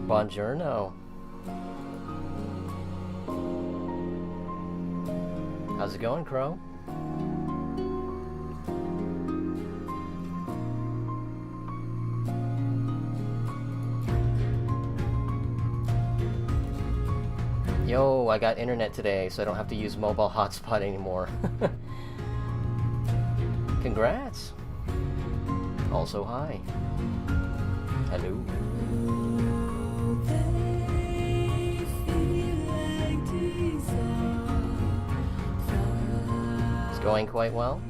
Buongiorno. How's it going, Crow? Yo, I got internet today, so I don't have to use mobile hotspot anymore. Congrats. Also, hi. Hello. It's going quite well.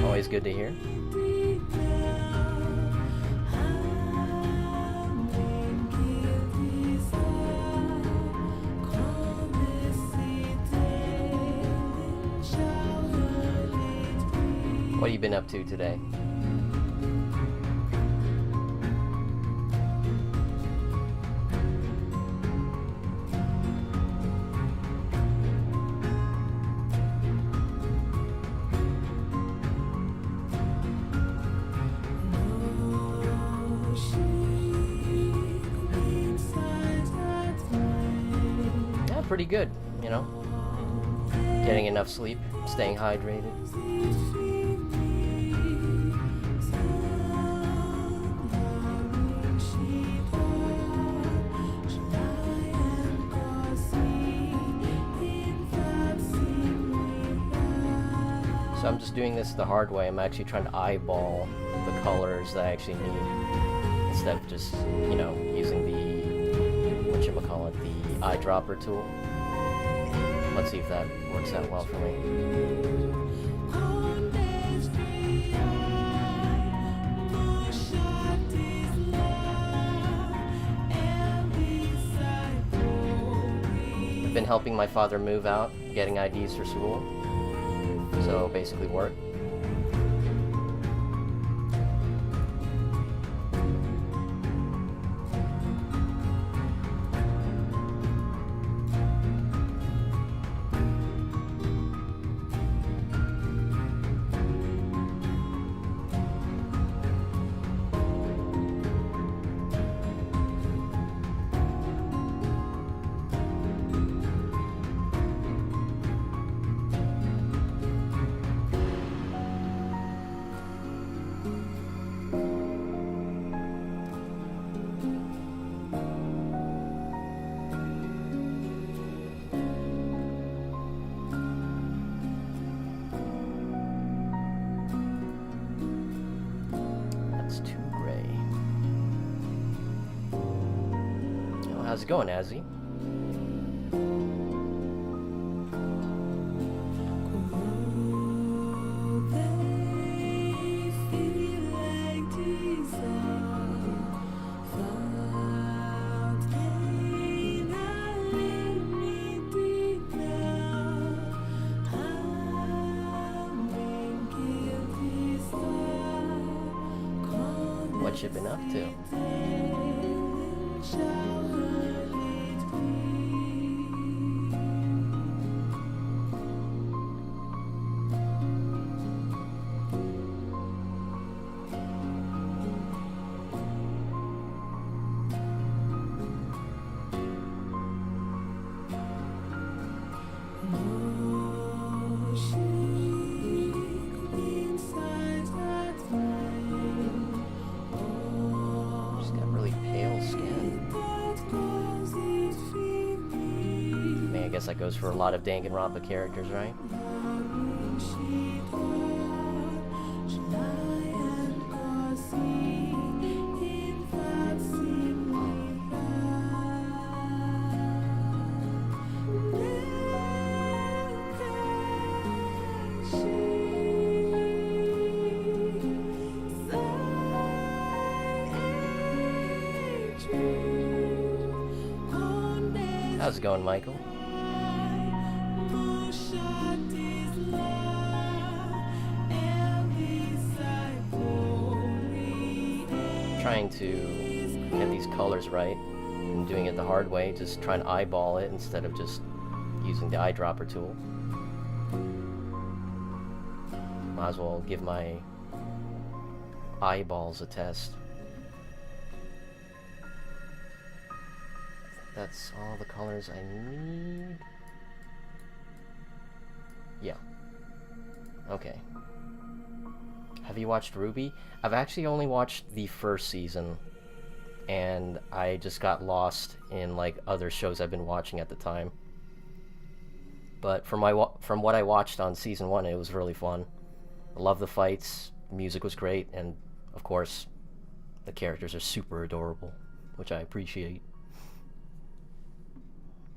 Always good to hear. What have you been up to today? Yeah, pretty good, you know. Getting enough sleep, staying hydrated. So I'm just doing this the hard way. I'm actually trying to eyeball the colors that I actually need instead of just, you know, using the, whatchamacallit, the eyedropper tool. Let's see if that works out well for me. I've been helping my father move out, getting IDs for school. So basically work. How's it going, Azzy? What you been up to? I guess that goes for a lot of Danganronpa characters, right? How's it going, Michael? Trying to get these colors right and doing it the hard way, just trying to eyeball it instead of just using the eyedropper tool. Might as well give my eyeballs a test. that's all the colors I need. Yeah. Okay. Have you watched RWBY? I've actually only watched the first season, and I just got lost in like other shows I've been watching at the time. But from what I watched on season 1, it was really fun. I love the fights, music was great, and of course, the characters are super adorable, which I appreciate.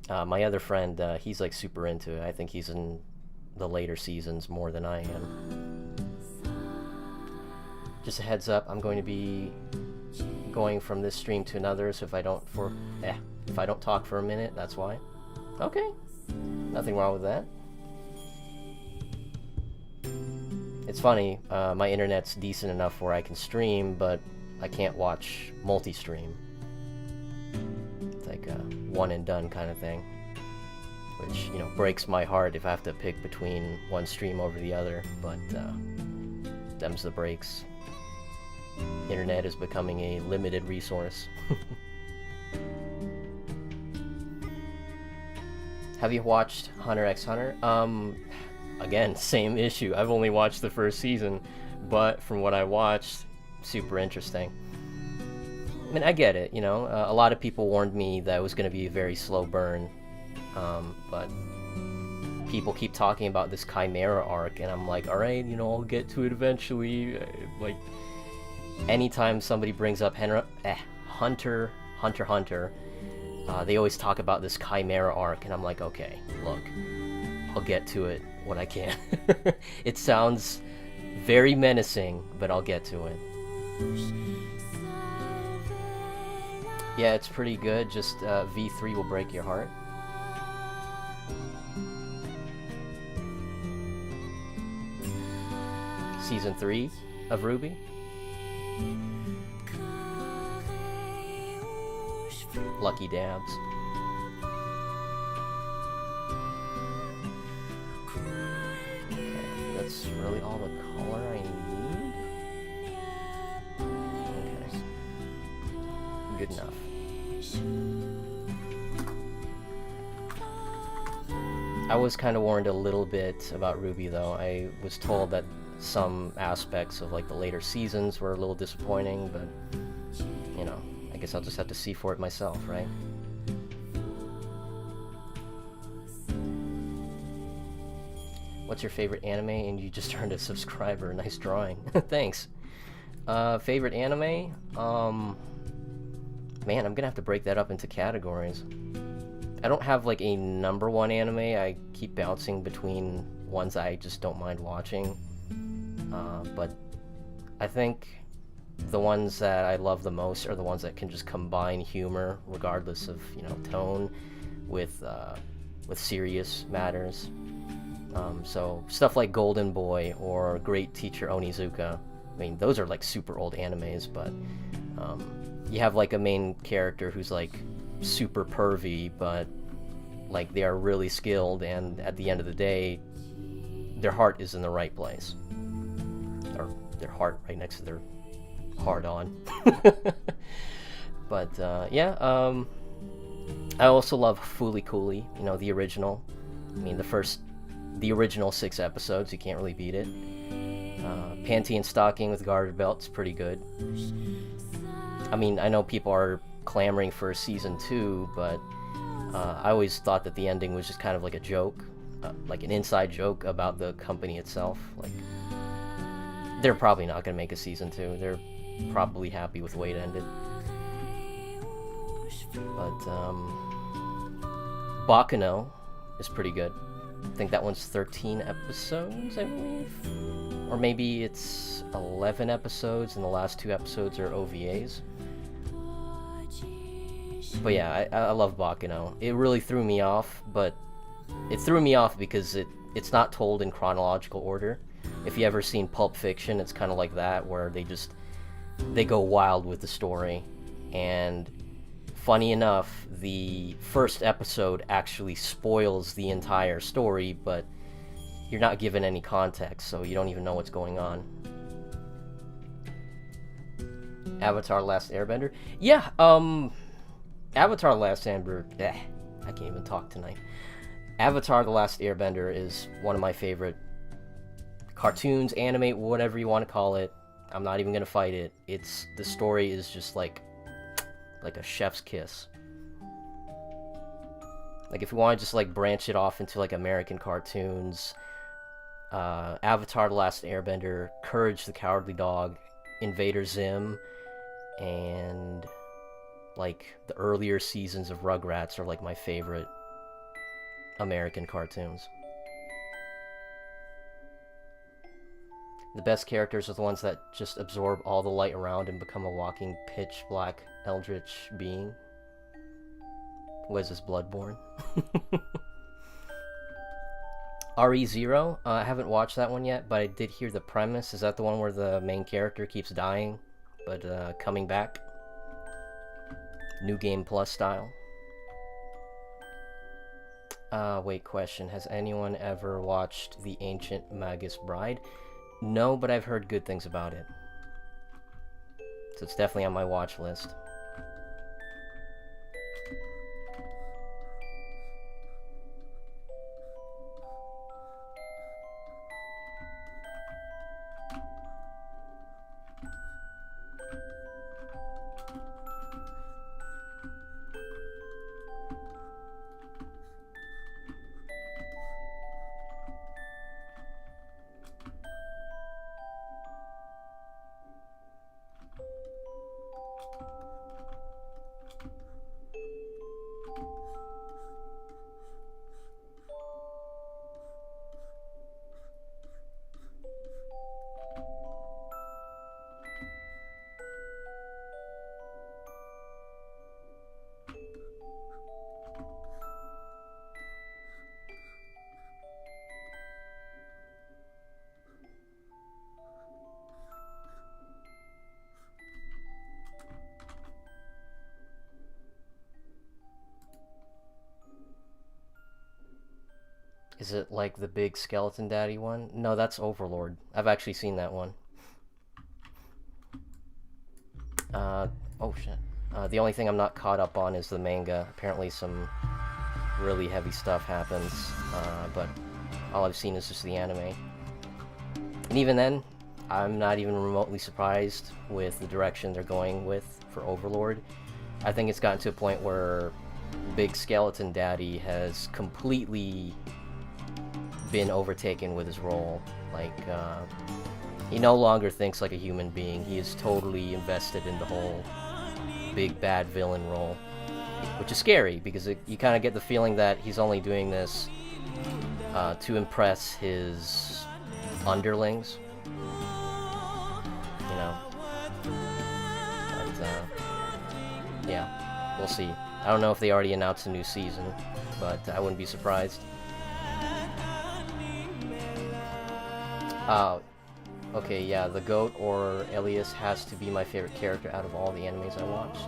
My other friend, he's like super into it. I think he's in the later seasons more than I am. Just a heads up, I'm going to be going from this stream to another, so if I don't talk for a minute, that's why. Okay, nothing wrong with that. It's funny, my internet's decent enough where I can stream, but I can't watch multi-stream. It's like a one and done kind of thing, which, you know, breaks my heart if I have to pick between one stream over the other, but them's the breaks. Internet is becoming a limited resource. Have you watched Hunter x Hunter? Again, same issue. I've only watched the first season, but from what I watched, super interesting. I mean, I get it, you know. A lot of people warned me that it was going to be a very slow burn, but people keep talking about this Chimera arc, and I'm like, alright, you know, I'll get to it eventually. Like, anytime somebody brings up Hunter, they always talk about this Chimera arc, and I'm like, okay, look, I'll get to it when I can. It sounds very menacing, but I'll get to it. Yeah, it's pretty good, just V3 will break your heart. Season 3 of RWBY. Lucky dabs. Okay, that's really all the color I need. Okay. Good enough. I was kind of warned a little bit about RWBY though. I was told that some aspects of like the later seasons were a little disappointing, but you know, I guess I'll just have to see for it myself, right? What's your favorite anime? And you just earned a subscriber. Nice drawing. Thanks. Favorite anime? Man, I'm gonna have to break that up into categories. I don't have like a number one anime. I keep bouncing between ones I just don't mind watching. But I think the ones that I love the most are the ones that can just combine humor, regardless of, you know, tone, with serious matters. So stuff like Golden Boy or Great Teacher Onizuka. I mean, those are like super old animes, but you have like a main character who's like super pervy, but like they are really skilled, and at the end of the day, their heart is in the right place. Or their heart right next to their hard on. But yeah, I also love Fooly Cooly, you know, the original. I mean, the original 6 episodes, you can't really beat it. Panty and Stocking with Garter Belt's pretty good. I mean, I know people are clamoring for season 2, but I always thought that the ending was just kind of like a joke, like an inside joke about the company itself. Like, they're probably not going to make a season 2. They're probably happy with the way it ended. But Baccano is pretty good. I think that one's 13 episodes, I believe. Or maybe it's 11 episodes and the last 2 episodes are OVAs. But yeah, I love Baccano. It really threw me off, but it threw me off because it's not told in chronological order. If you ever seen Pulp Fiction, it's kind of like that, where they go wild with the story. And funny enough, the first episode actually spoils the entire story, but you're not given any context, so you don't even know what's going on. Avatar: Last Airbender? Yeah, Avatar: The Last Airbender. I can't even talk tonight. Avatar: The Last Airbender is one of my favorite cartoons, anime, whatever you want to call it. I'm not even gonna fight it. The story is just like a chef's kiss. Like, if you want to just like branch it off into like American cartoons, Avatar: The Last Airbender, Courage the Cowardly Dog, Invader Zim, and like the earlier seasons of Rugrats are like my favorite American cartoons. The best characters are the ones that just absorb all the light around and become a walking pitch black eldritch being. Was this Bloodborne? RE0, I haven't watched that one yet, but I did hear the premise. Is that the one where the main character keeps dying, but coming back? New Game Plus style. Wait, question. Has anyone ever watched The Ancient Magus Bride? No, but I've heard good things about it. So it's definitely on my watch list. Is it like the big skeleton daddy one? No, that's Overlord. I've actually seen that one. Oh shit. The only thing I'm not caught up on is the manga. Apparently some really heavy stuff happens, but all I've seen is just the anime. And even then, I'm not even remotely surprised with the direction they're going with for Overlord. I think it's gotten to a point where Big Skeleton Daddy has completely been overtaken with his role. Like, he no longer thinks like a human being. He is totally invested in the whole big bad villain role, which is scary because you kind of get the feeling that he's only doing this to impress his underlings, you know. But yeah, we'll see. I don't know if they already announced a new season, but I wouldn't be surprised. Okay, yeah, the goat or Elias has to be my favorite character out of all the animes I watched.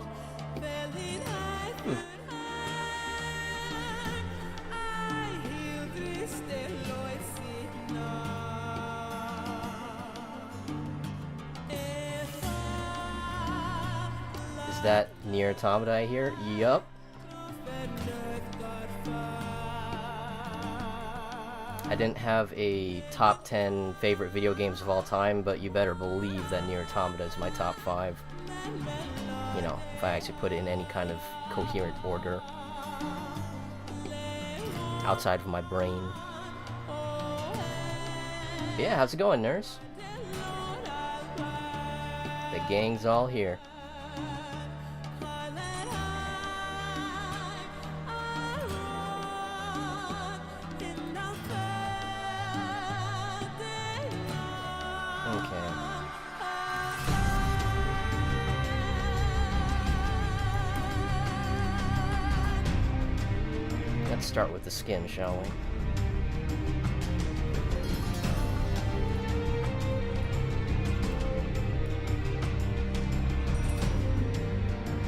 Is that Nier Automata I hear? Yup. I didn't have a top 10 favorite video games of all time, but you better believe that Nier Automata is my top 5. You know, if I actually put it in any kind of coherent order. Outside of my brain. But yeah, how's it going, nurse? The gang's all here. Let's start with the skin, shall we?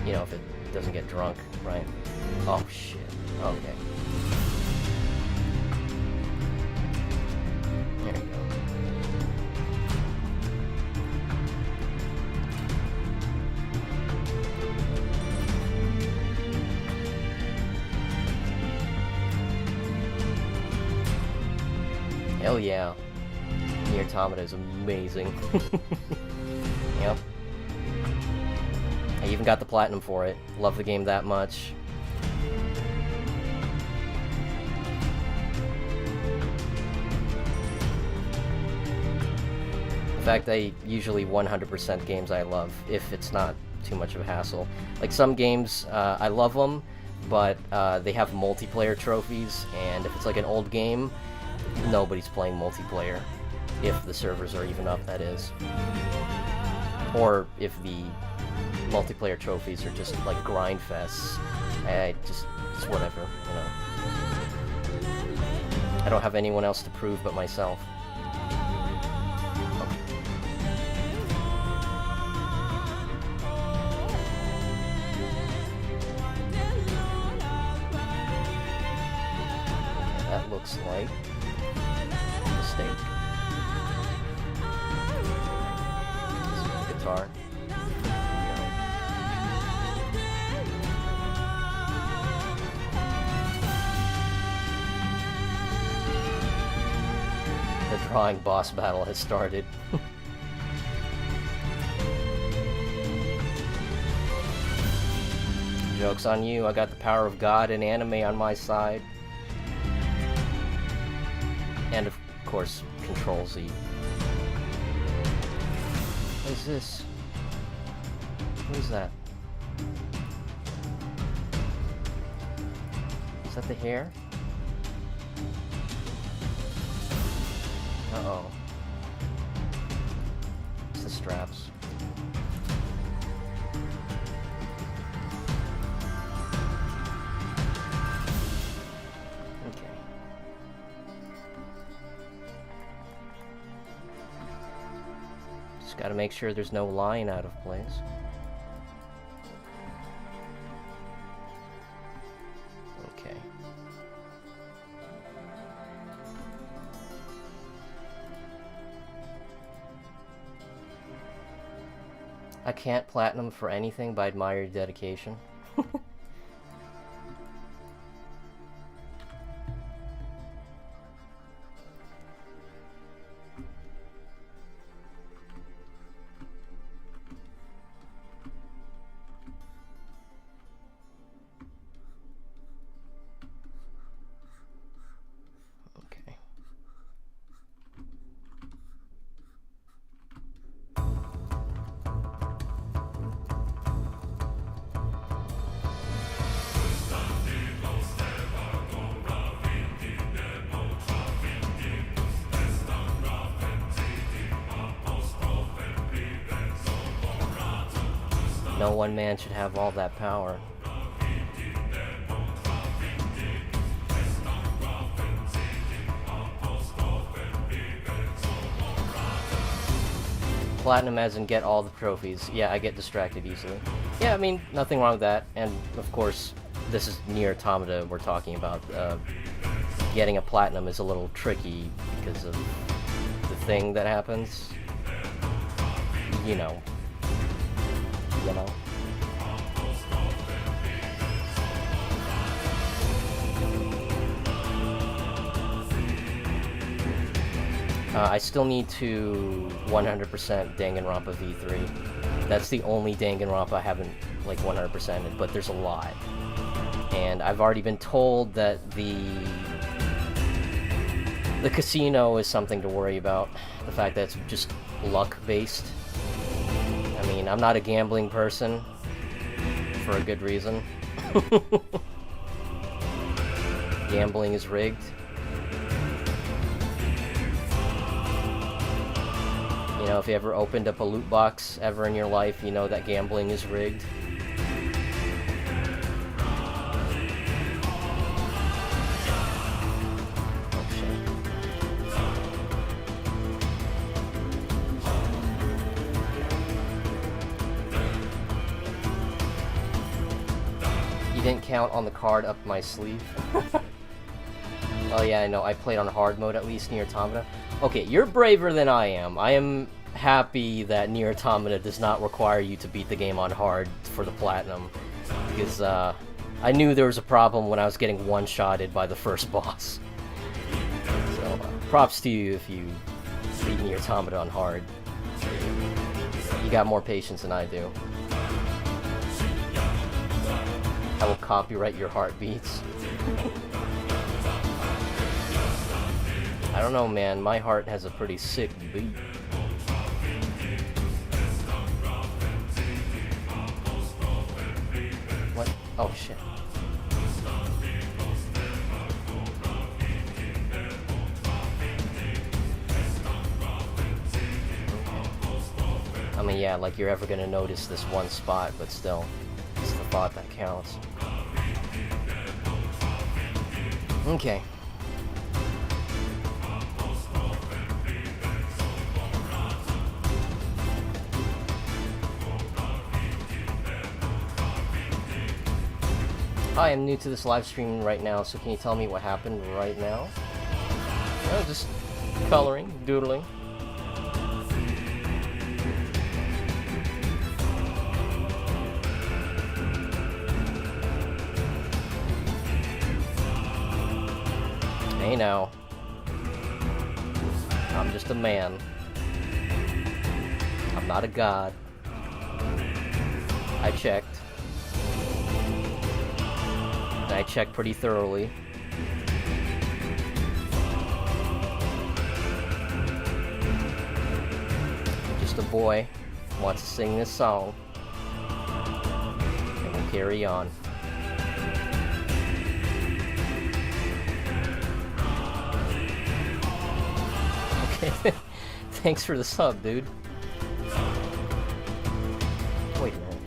You know, if it doesn't get drunk, right? Oh shit. Okay. There you go. Hell yeah. Nier Automata is amazing. Yep. I even got the platinum for it. Love the game that much. In fact, I usually 100% games I love, if it's not too much of a hassle. Like, some games, I love them, but they have multiplayer trophies, and if it's like an old game, nobody's playing multiplayer. If the servers are even up, that is. Or if the multiplayer trophies are just like grind fests. It's whatever, you know. I don't have anyone else to prove but myself. That looks like a mistake. Guitar. The drawing boss battle has started. Joke's on you, I got the power of God and anime on my side. And of course, Ctrl+Z. What is this? What is that? Is that the hair? Uh-oh. It's the straps. Okay. Just gotta make sure there's no line out of place. Okay. I can't platinum for anything, but I admire your dedication. No one man should have all that power. Platinum as in get all the trophies. Yeah, I get distracted easily. Yeah, I mean, nothing wrong with that. And, of course, this is Nier Automata we're talking about. Getting a platinum is a little tricky because of the thing that happens. You know. You know. I still need to 100% Danganronpa V3. That's the only Danganronpa I haven't, like, 100%ed, but there's a lot. And I've already been told that the casino is something to worry about. The fact that it's just luck-based. I mean, I'm not a gambling person, for a good reason. Gambling is rigged. You know, if you ever opened up a loot box ever in your life, you know that gambling is rigged. Oh, shit. You didn't count on the card up my sleeve. Oh yeah, I know. I played on hard mode at least, Nier Automata. Okay, you're braver than I am. I am happy that Nier Automata does not require you to beat the game on hard for the platinum. Because, I knew there was a problem when I was getting one-shotted by the first boss. So, Props to you if you beat Nier Automata on hard. You got more patience than I do. I will copyright your heartbeats. I don't know, man. My heart has a pretty sick beat. What? Oh, shit. I mean, yeah, like you're ever gonna notice this one spot, but still, it's the thought that counts. Okay. Hi, I'm new to this live stream right now, so can you tell me what happened right now? No, just coloring, doodling. Hey now. I'm just a man. I'm not a god. I checked. I checked pretty thoroughly. Just a boy who wants to sing this song. And we'll carry on. Okay. Thanks for the sub, dude. Wait a minute.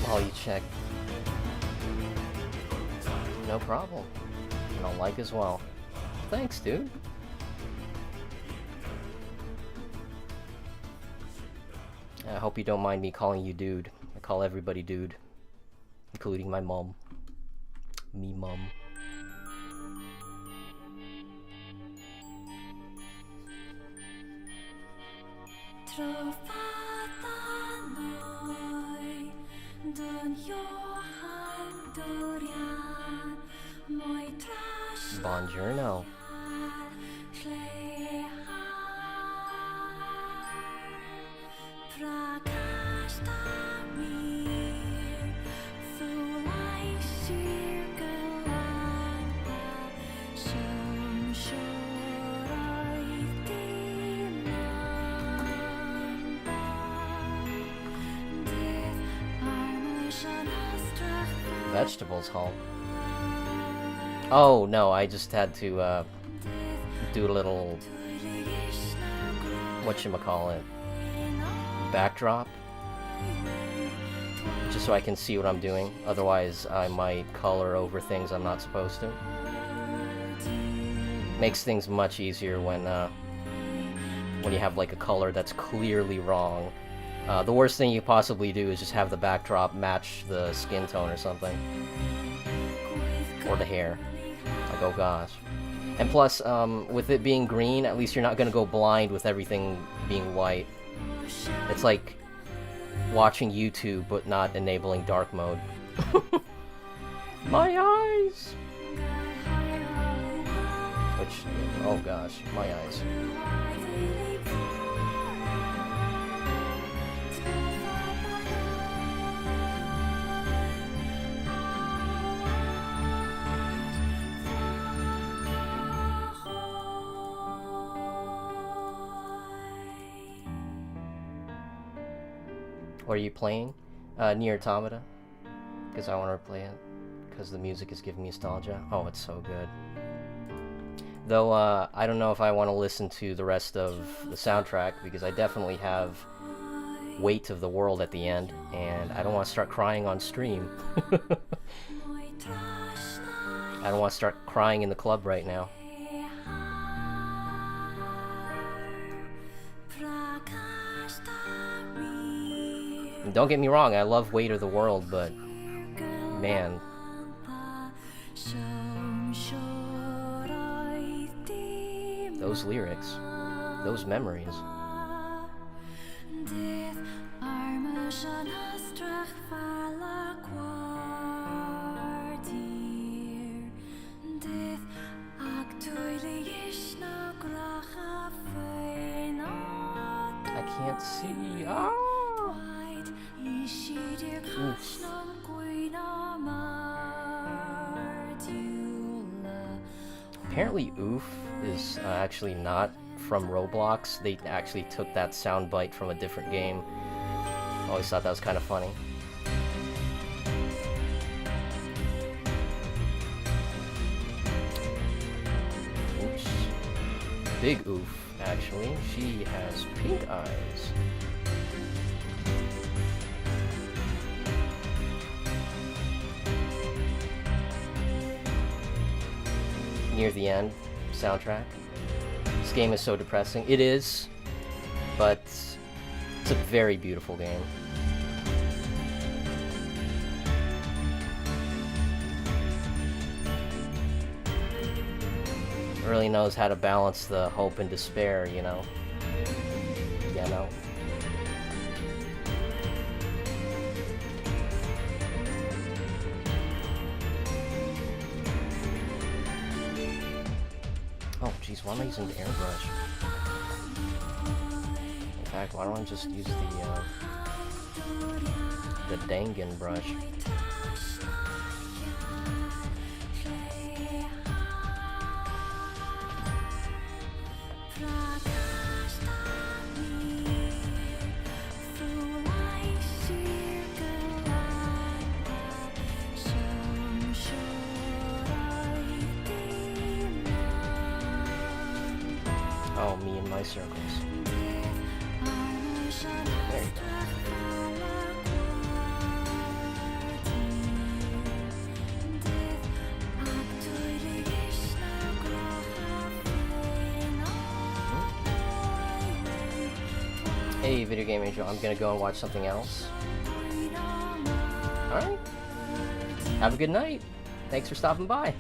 While you check. No problem. And I'll like as well. Thanks, dude. I hope you don't mind me calling you dude. I call everybody dude, including my mom. Me mom. Buongiorno. Vegetables, huh? Oh no, I just had to do a little whatchamacallit backdrop just so I can see what I'm doing. Otherwise I might color over things I'm not supposed to. Makes things much easier when you have like a color that's clearly wrong. The worst thing you possibly do is just have the backdrop match the skin tone or something. Or the hair. Like, oh gosh. And plus, with it being green, at least you're not gonna go blind with everything being white. It's like watching YouTube but not enabling dark mode. My eyes! Which, oh gosh, my eyes. What are you playing? Nier Automata. Because I want to play it. Because the music is giving me nostalgia. Oh, it's so good. Though, I don't know if I want to listen to the rest of the soundtrack, because I definitely have Weight of the World at the end, and I don't want to start crying on stream. I don't want to start crying in the club right now. And don't get me wrong, I love Weight of the World, but man. those lyrics, those memories. I can't see. Ah! Oof. Apparently oof is actually not from Roblox. They actually took that soundbite from a different game. Always thought that was kind of funny. Oops. Big oof, actually. She has pink eyes. Near the end, soundtrack. This game is so depressing. It is, but it's a very beautiful game. It really knows how to balance the hope and despair, you know? You know? Oh, jeez, why am I using the airbrush? In fact, why don't I just use the Dangan brush? Oh, me and my circles. There you go. Hey, Video Game Angel, I'm gonna go and watch something else. Alright. Have a good night. Thanks for stopping by.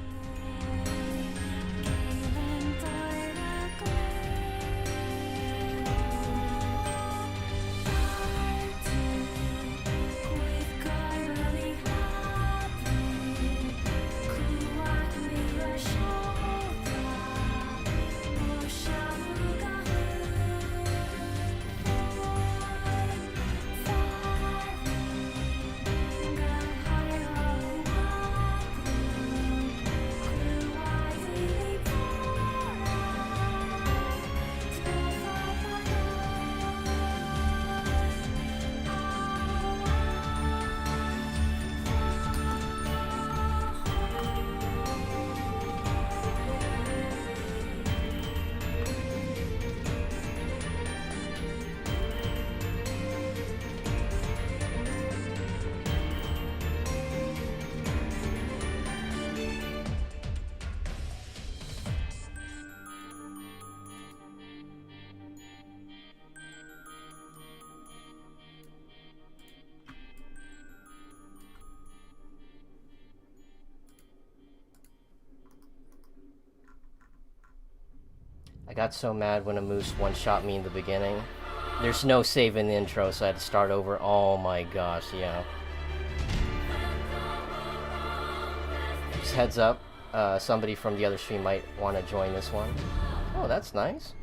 I got so mad when a moose one-shot me in the beginning. There's no save in the intro, so I had to start over. Oh my gosh, yeah. Just heads up, somebody from the other stream might want to join this one. Oh, that's nice.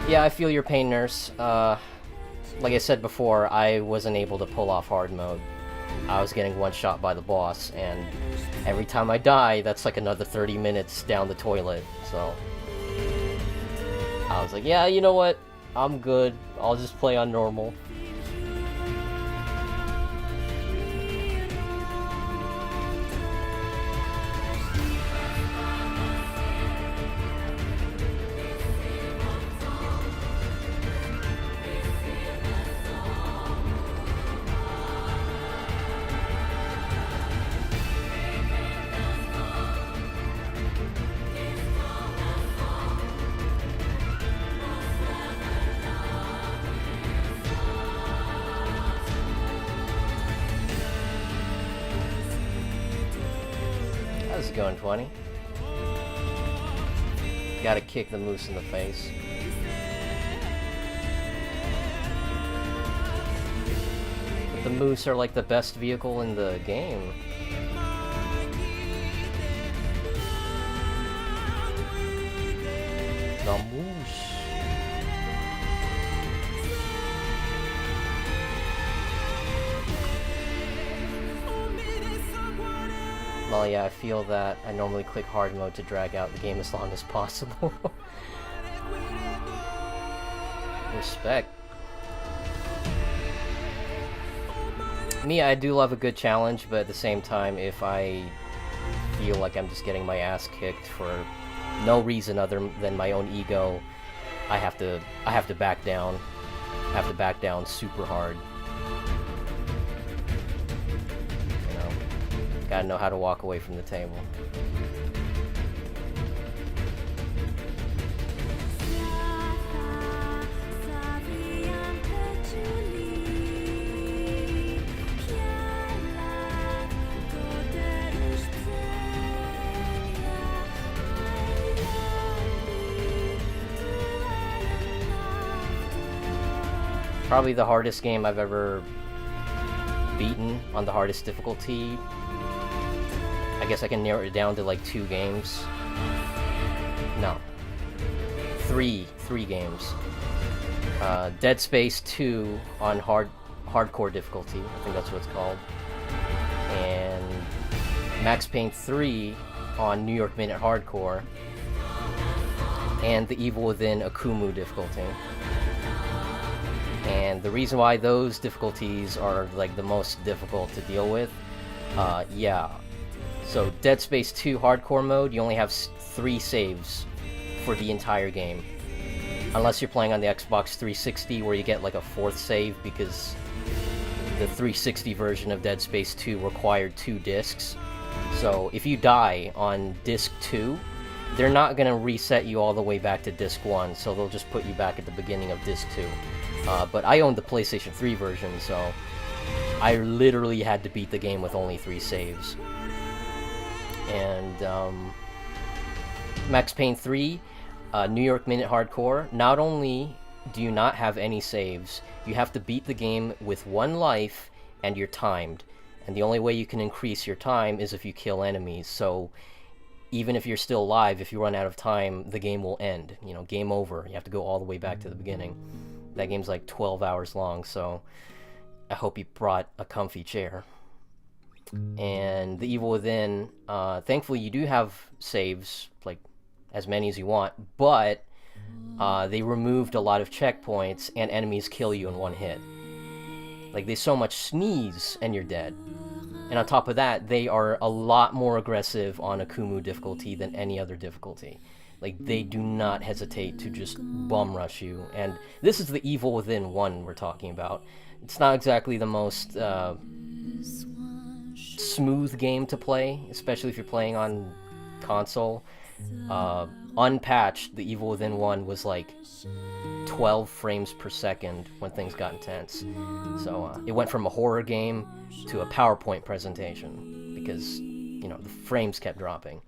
Yeah, I feel your pain, Nurse. Like I said before, I wasn't able to pull off hard mode. I was getting one shot by the boss, and every time I die, that's like another 30 minutes down the toilet, so... I was like, yeah, you know what? I'm good. I'll just play on normal. How's it going, 20? Gotta kick the moose in the face. But the moose are like the best vehicle in the game. The moose. Well, yeah, I feel that I normally click hard mode to drag out the game as long as possible. Respect. Me, I do love a good challenge, but at the same time, if I feel like I'm just getting my ass kicked for no reason other than my own ego, I have to back down. I have to back down super hard. Gotta know how to walk away from the table. Probably the hardest game I've ever beaten on the hardest difficulty. I guess I can narrow it down to like 2 games. No. 3 games. Dead Space 2 on hardcore difficulty. I think that's what it's called. And Max Payne 3 on New York Minute Hardcore. And The Evil Within Akumu difficulty. And the reason why those difficulties are like the most difficult to deal with, yeah. So, Dead Space 2 Hardcore mode, you only have 3 saves for the entire game. Unless you're playing on the Xbox 360, where you get like a 4th save, because the 360 version of Dead Space 2 required 2 discs. So, if you die on disc 2, they're not going to reset you all the way back to disc 1, so they'll just put you back at the beginning of disc 2. But I owned the PlayStation 3 version, so I literally had to beat the game with only 3 saves. And Max Payne 3, New York Minute Hardcore, not only do you not have any saves, you have to beat the game with 1 life, and you're timed. And the only way you can increase your time is if you kill enemies, so even if you're still alive, if you run out of time, the game will end. You know, game over. You have to go all the way back to the beginning. That game's like 12 hours long, so I hope you brought a comfy chair. And The Evil Within, thankfully you do have saves, like as many as you want, but they removed a lot of checkpoints and enemies kill you in 1 hit. Like, they so much sneeze and you're dead. And on top of that, they are a lot more aggressive on Akumu difficulty than any other difficulty. Like, they do not hesitate to just bum rush you. And this is The Evil Within 1 we're talking about. It's not exactly the most smooth game to play, especially if you're playing on console. Unpatched, The Evil Within 1 was like 12 frames per second when things got intense. So it went from a horror game to a PowerPoint presentation because, you know, the frames kept dropping.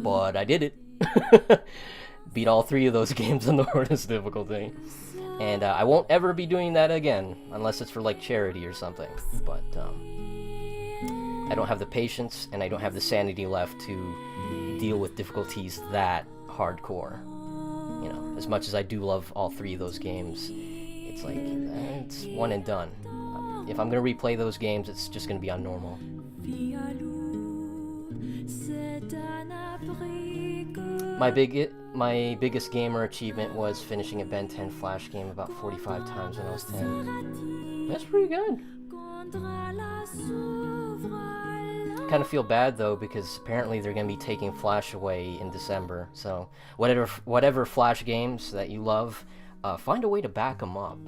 But I did it. Beat all 3 of those games on the hardest difficulty. And I won't ever be doing that again, unless it's for like charity or something. But I don't have the patience and I don't have the sanity left to deal with difficulties that hardcore. You know, as much as I do love all 3 of those games, it's like, it's one and done. If I'm gonna replay those games, it's just gonna be on normal. My biggest gamer achievement was finishing a Ben 10 Flash game about 45 times when I was 10. That's pretty good. Kind of feel bad though, because apparently they're going to be taking Flash away in December. So whatever Flash games that you love, find a way to back them up.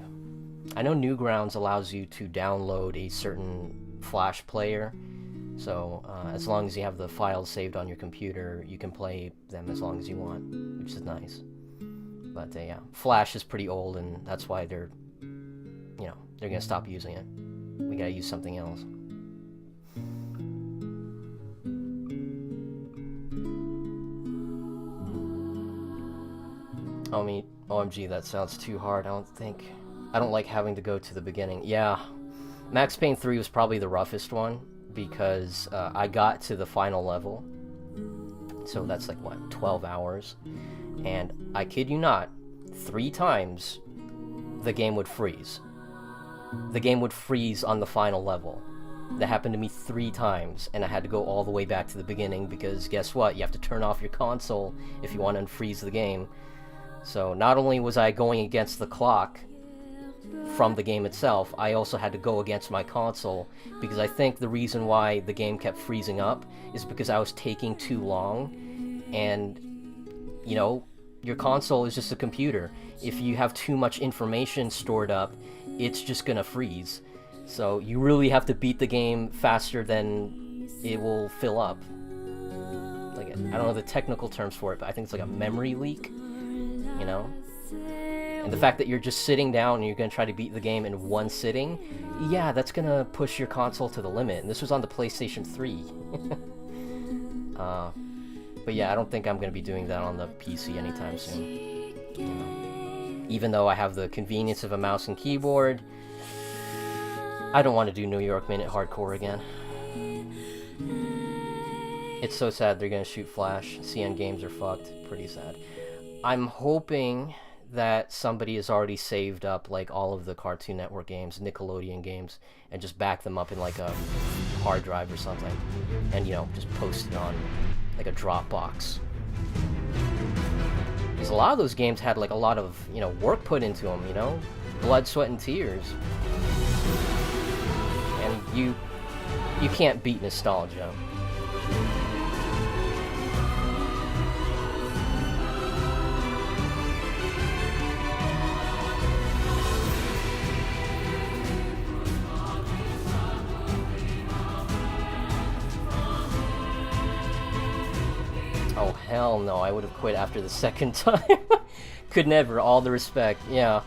I know Newgrounds allows you to download a certain Flash player. So, as long as you have the files saved on your computer, you can play them as long as you want, which is nice. But, yeah, Flash is pretty old, and that's why they're gonna stop using it. We gotta use something else. I mean, OMG, that sounds too hard. I don't like having to go to the beginning. Yeah, Max Payne 3 was probably the roughest one, because I got to the final level. So that's like, what, 12 hours? And I kid you not, 3 times the game would freeze. The game would freeze on the final level. That happened to me 3 times, and I had to go all the way back to the beginning, because guess what? You have to turn off your console if you want to unfreeze the game. So not only was I going against the clock from the game itself, I also had to go against my console, because I think the reason why the game kept freezing up is because I was taking too long, and, you know, your console is just a computer. If you have too much information stored up, it's just gonna freeze. So you really have to beat the game faster than it will fill up. Like, I don't know the technical terms for it, but I think it's like a memory leak, you know? And the fact that you're just sitting down and you're going to try to beat the game in one sitting, yeah, that's going to push your console to the limit. And this was on the PlayStation 3. But yeah, I don't think I'm going to be doing that on the PC anytime soon. You know? Even though I have the convenience of a mouse and keyboard, I don't want to do New York Minute Hardcore again. It's so sad they're going to shoot Flash. CN games are fucked. Pretty sad. I'm hoping that somebody has already saved up like all of the Cartoon Network games, Nickelodeon games, and just back them up in like a hard drive or something, and, you know, just post it on like a Dropbox. Because a lot of those games had like a lot of, you know, work put into them, you know, blood, sweat, and tears. And you can't beat nostalgia. Oh, hell no, I would have quit after the second time. Could never, all the respect, yeah.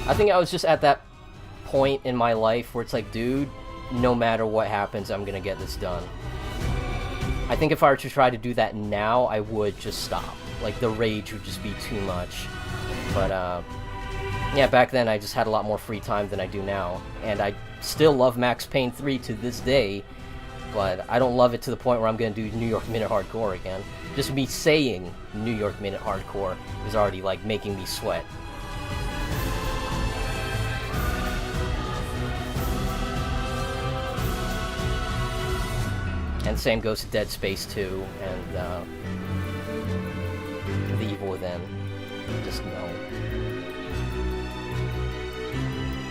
I think I was just at that point in my life where it's like, dude, no matter what happens, I'm gonna get this done. I think if I were to try to do that now, I would just stop. Like, the rage would just be too much. But, yeah, back then I just had a lot more free time than I do now. And I still love Max Payne 3 to this day, but I don't love it to the point where I'm gonna do New York Minute Hardcore again. Just me saying New York Minute Hardcore is already, like, making me sweat. And same goes to Dead Space 2 and The Evil Within. Just no.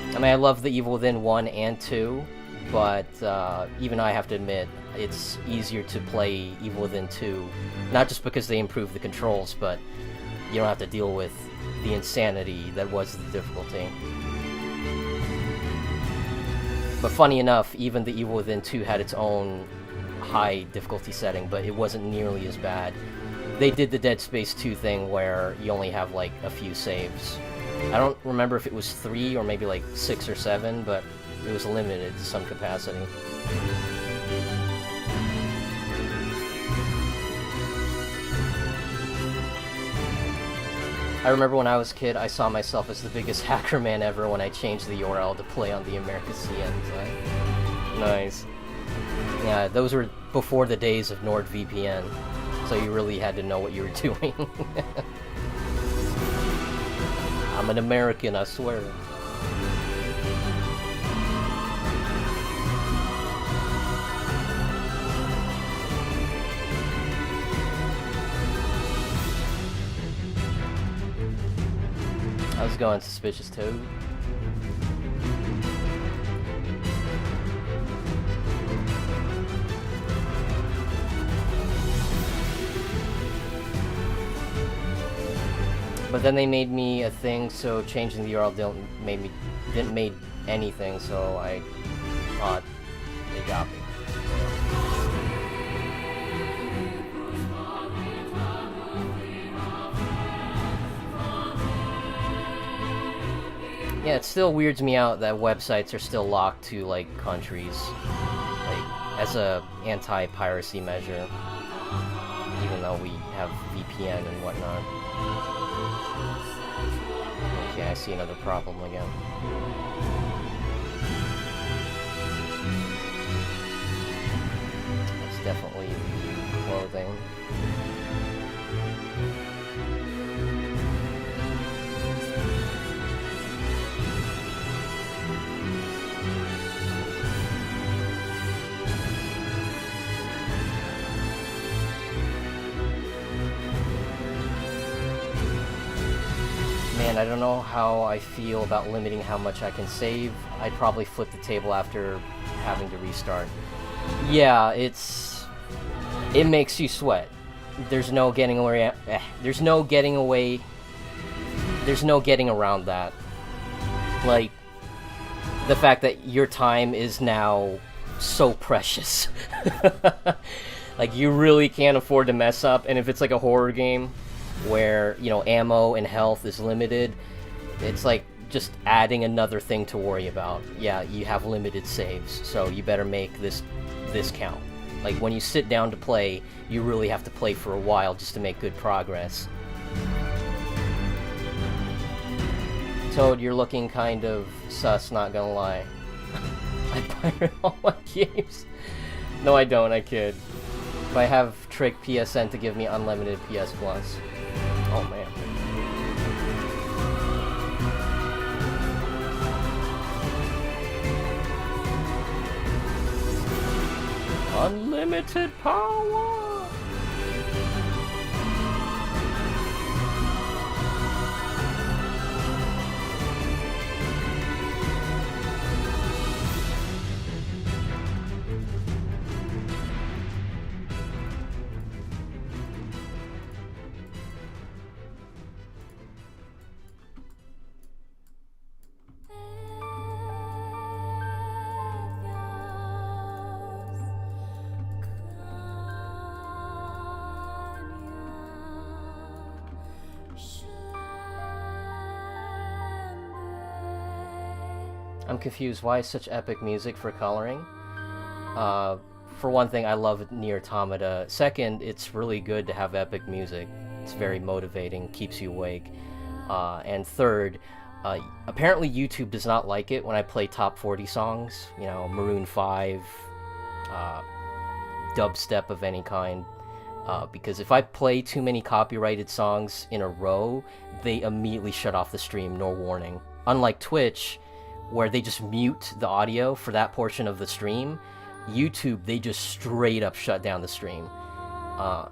I mean, I love The Evil Within 1 and 2, but even I have to admit, it's easier to play Evil Within 2. Not just because they improved the controls, but you don't have to deal with the insanity that was the difficulty. But funny enough, even The Evil Within 2 had its own high difficulty setting, but it wasn't nearly as bad. They did the Dead Space 2 thing where you only have like a few saves. I don't remember if it was 3 or maybe like 6 or 7, but it was limited to some capacity. I remember when I was a kid, I saw myself as the biggest hacker man ever when I changed the URL to play on the America CN. Nice. Yeah, those were before the days of NordVPN, so you really had to know what you were doing. I'm an American, I swear. How's it going, Suspicious Toad? But then they made me a thing, so changing the URL didn't make anything, so I thought they got me. Yeah, it still weirds me out that websites are still locked to, like, countries, like, as a anti-piracy measure, even though we have VPN. VPN and whatnot. Okay, I see another problem again. That's definitely the clothing. Man, I don't know how I feel about limiting how much I can save. I'd probably flip the table after having to restart. Yeah, it makes you sweat. There's no getting away. There's no getting away. There's no getting around that. Like, the fact that your time is now so precious. Like, you really can't afford to mess up, and if it's like a horror game where, you know, ammo and health is limited, it's like just adding another thing to worry about. Yeah, you have limited saves, so you better make this count. Like, when you sit down to play, you really have to play for a while just to make good progress. Toad, you're looking kind of sus, not gonna lie. I pirate all my games. No, I don't, I kid. But I have tricked PSN to give me unlimited PS Plus. Oh, man. Unlimited power! I'm confused. Why such epic music for coloring? For one thing, I love Nier Automata. Second, it's really good to have epic music. It's very motivating, keeps you awake. And third, apparently YouTube does not like it when I play top 40 songs. You know, Maroon 5, dubstep of any kind. Because if I play too many copyrighted songs in a row, they immediately shut off the stream, no warning. Unlike Twitch, where they just mute the audio for that portion of the stream, YouTube, they just straight up shut down the stream.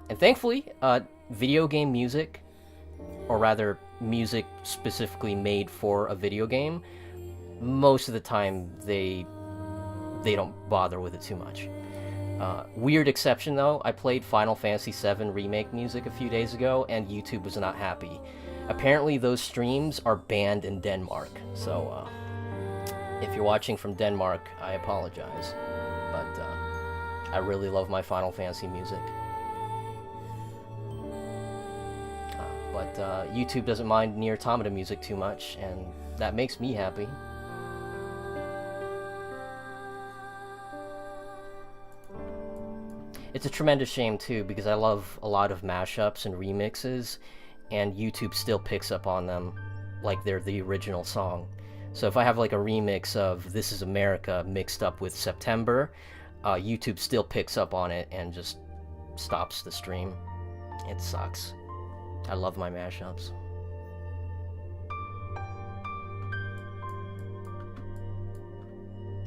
And thankfully, video game music, or rather music specifically made for a video game, most of the time they don't bother with it too much. Weird exception though, I played Final Fantasy VII Remake music a few days ago, and YouTube was not happy. Apparently those streams are banned in Denmark, so if you're watching from Denmark, I apologize, but I really love my Final Fantasy music. But YouTube doesn't mind Nier Automata music too much, and that makes me happy. It's a tremendous shame too, because I love a lot of mashups and remixes, and YouTube still picks up on them like they're the original song. So if I have like a remix of This Is America mixed up with September, YouTube still picks up on it and just stops the stream. It sucks. I love my mashups.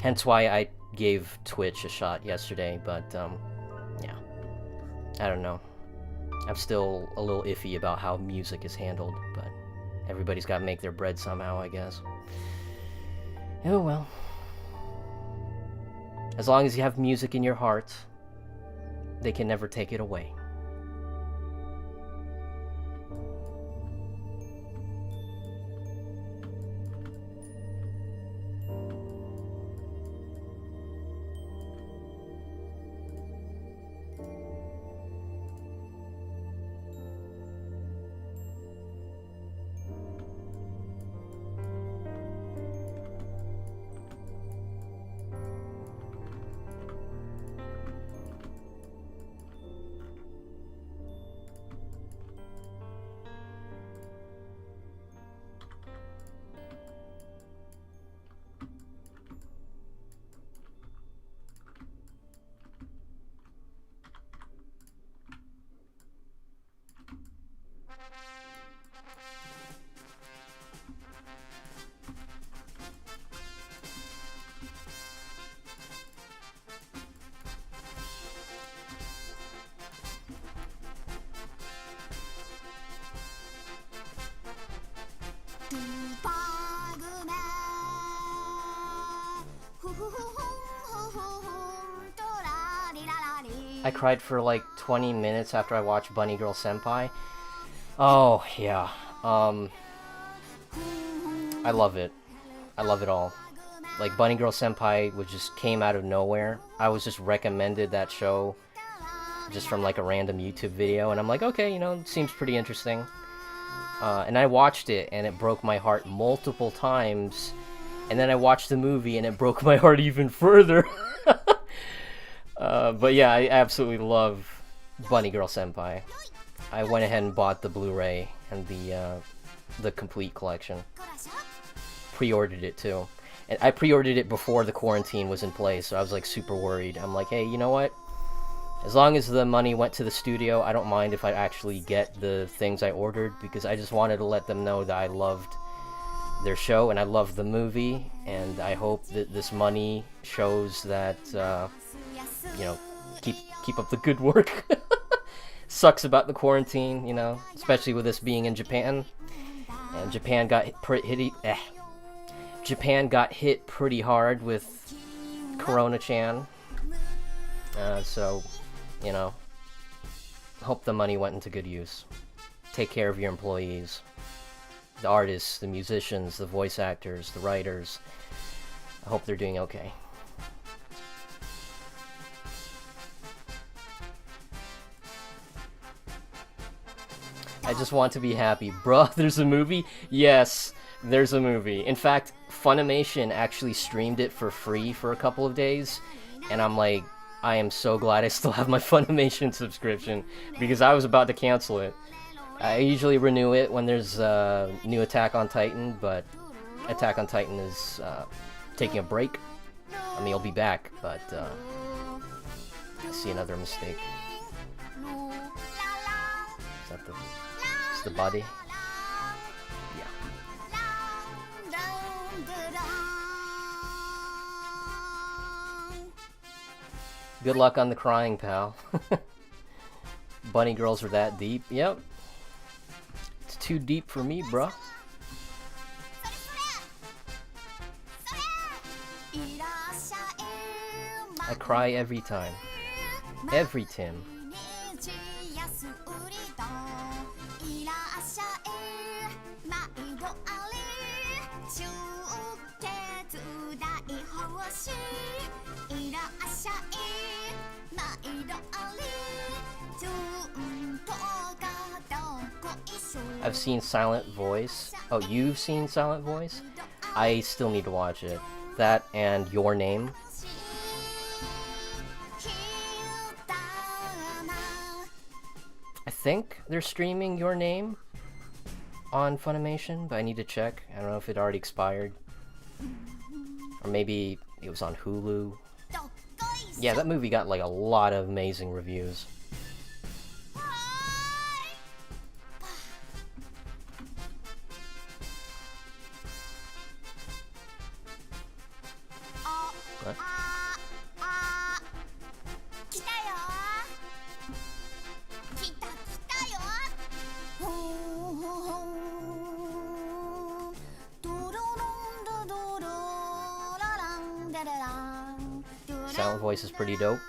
Hence why I gave Twitch a shot yesterday, but yeah. I don't know. I'm still a little iffy about how music is handled, but everybody's got to make their bread somehow, I guess. Oh well. As long as you have music in your heart, they can never take it away. I cried for like 20 minutes after I watched Bunny Girl Senpai. Oh, yeah. I love it. I love it all. Like, Bunny Girl Senpai just came out of nowhere. I was just recommended that show just from like a random YouTube video, and I'm like, okay, you know, it seems pretty interesting. And I watched it, and it broke my heart multiple times. And then I watched the movie, and it broke my heart even further. But yeah, I absolutely love Bunny Girl Senpai. I went ahead and bought the Blu-ray and the complete collection. Pre-ordered it too. And I pre-ordered it before the quarantine was in place, so I was like super worried. I'm like, hey, you know what? As long as the money went to the studio, I don't mind if I actually get the things I ordered, because I just wanted to let them know that I loved their show and I loved the movie, and I hope that this money shows that, you know, keep up the good work. Sucks about the quarantine, you know, especially with this being in Japan. And Japan got hit pretty hard with Corona-chan. So, you know, hope the money went into good use. Take care of your employees. The artists, the musicians, the voice actors, the writers. I hope they're doing okay. I just want to be happy. Bruh, there's a movie? Yes, there's a movie. In fact, Funimation actually streamed it for free for a couple of days, and I'm like, I am so glad I still have my Funimation subscription, because I was about to cancel it. I usually renew it when there's a new Attack on Titan, but Attack on Titan is taking a break. I mean, it'll be back, but I see another mistake. Is that the body? Yeah. Good luck on the crying, pal. Bunny girls are that deep? Yep. It's too deep for me, bruh. I cry every time. Every Tim. I've seen Silent Voice. Oh, you've seen Silent Voice? I still need to watch it. That and Your Name. I think they're streaming Your Name on Funimation, but I need to check. I don't know if it already expired. Or maybe it was on Hulu. Yeah, that movie got like a lot of amazing reviews. What? Silent Voice is pretty dope.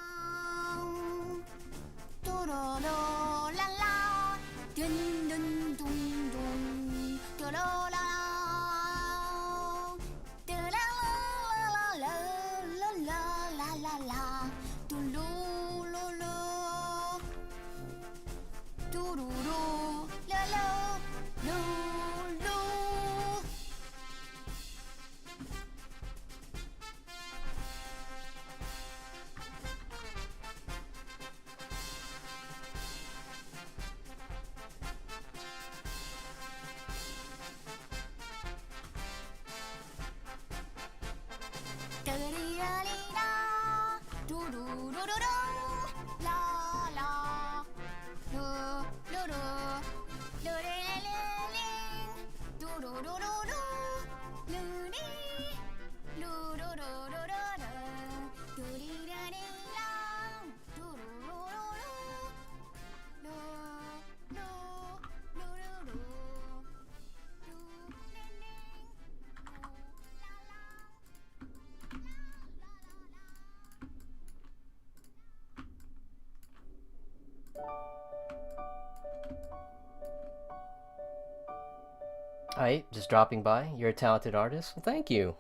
Alright, just dropping by. You're a talented artist. Well, thank you.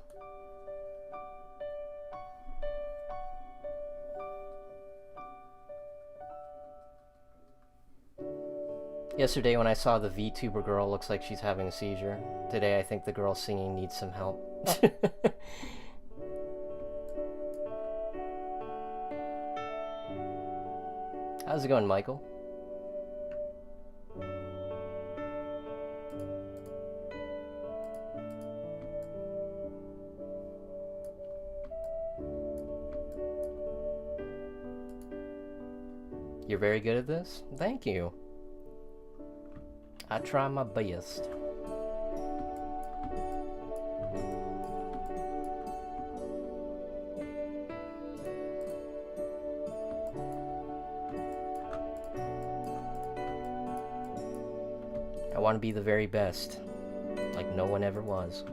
Yesterday when I saw the VTuber girl, looks like she's having a seizure. Today I think the girl singing needs some help. How's it going, Michael? You're very good at this? Thank you. I try my best. I want to be the very best, like no one ever was.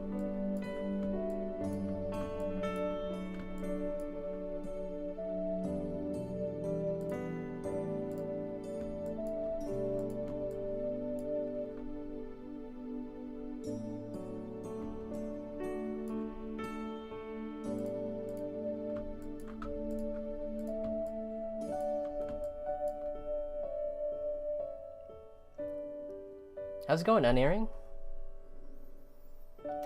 How's it going, Unairing?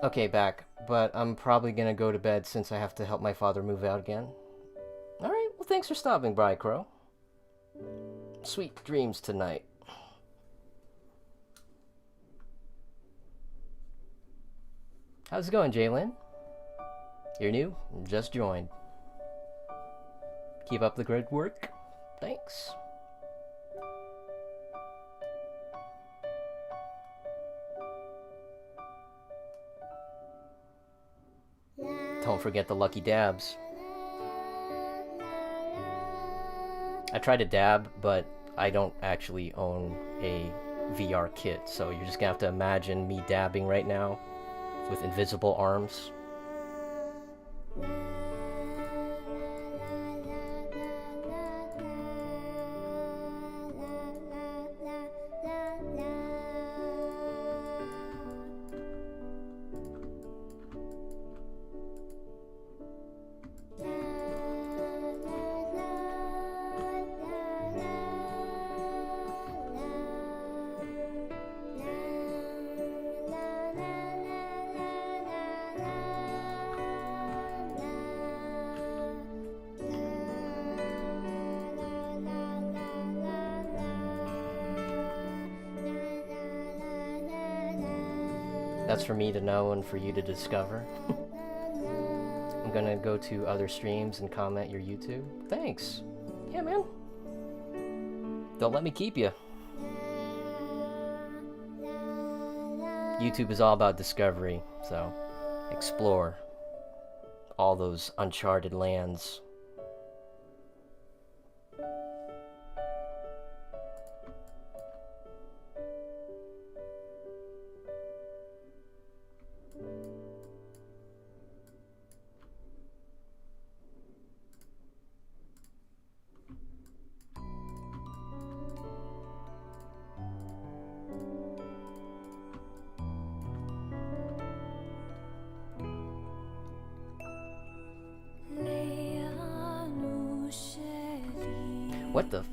Okay, back, but I'm probably gonna go to bed since I have to help my father move out again. Alright, well thanks for stopping by, Crow. Sweet dreams tonight. How's it going, Jalen? You're new? Just joined. Keep up the great work. Thanks. Don't forget the lucky dabs. I tried to dab, but I don't actually own a VR kit, so you're just gonna have to imagine me dabbing right now with invisible arms. That's for me to know and for you to discover. I'm gonna go to other streams and comment your YouTube. Thanks. Yeah, man. Don't let me keep you. YouTube is all about discovery, so explore all those uncharted lands. What the f-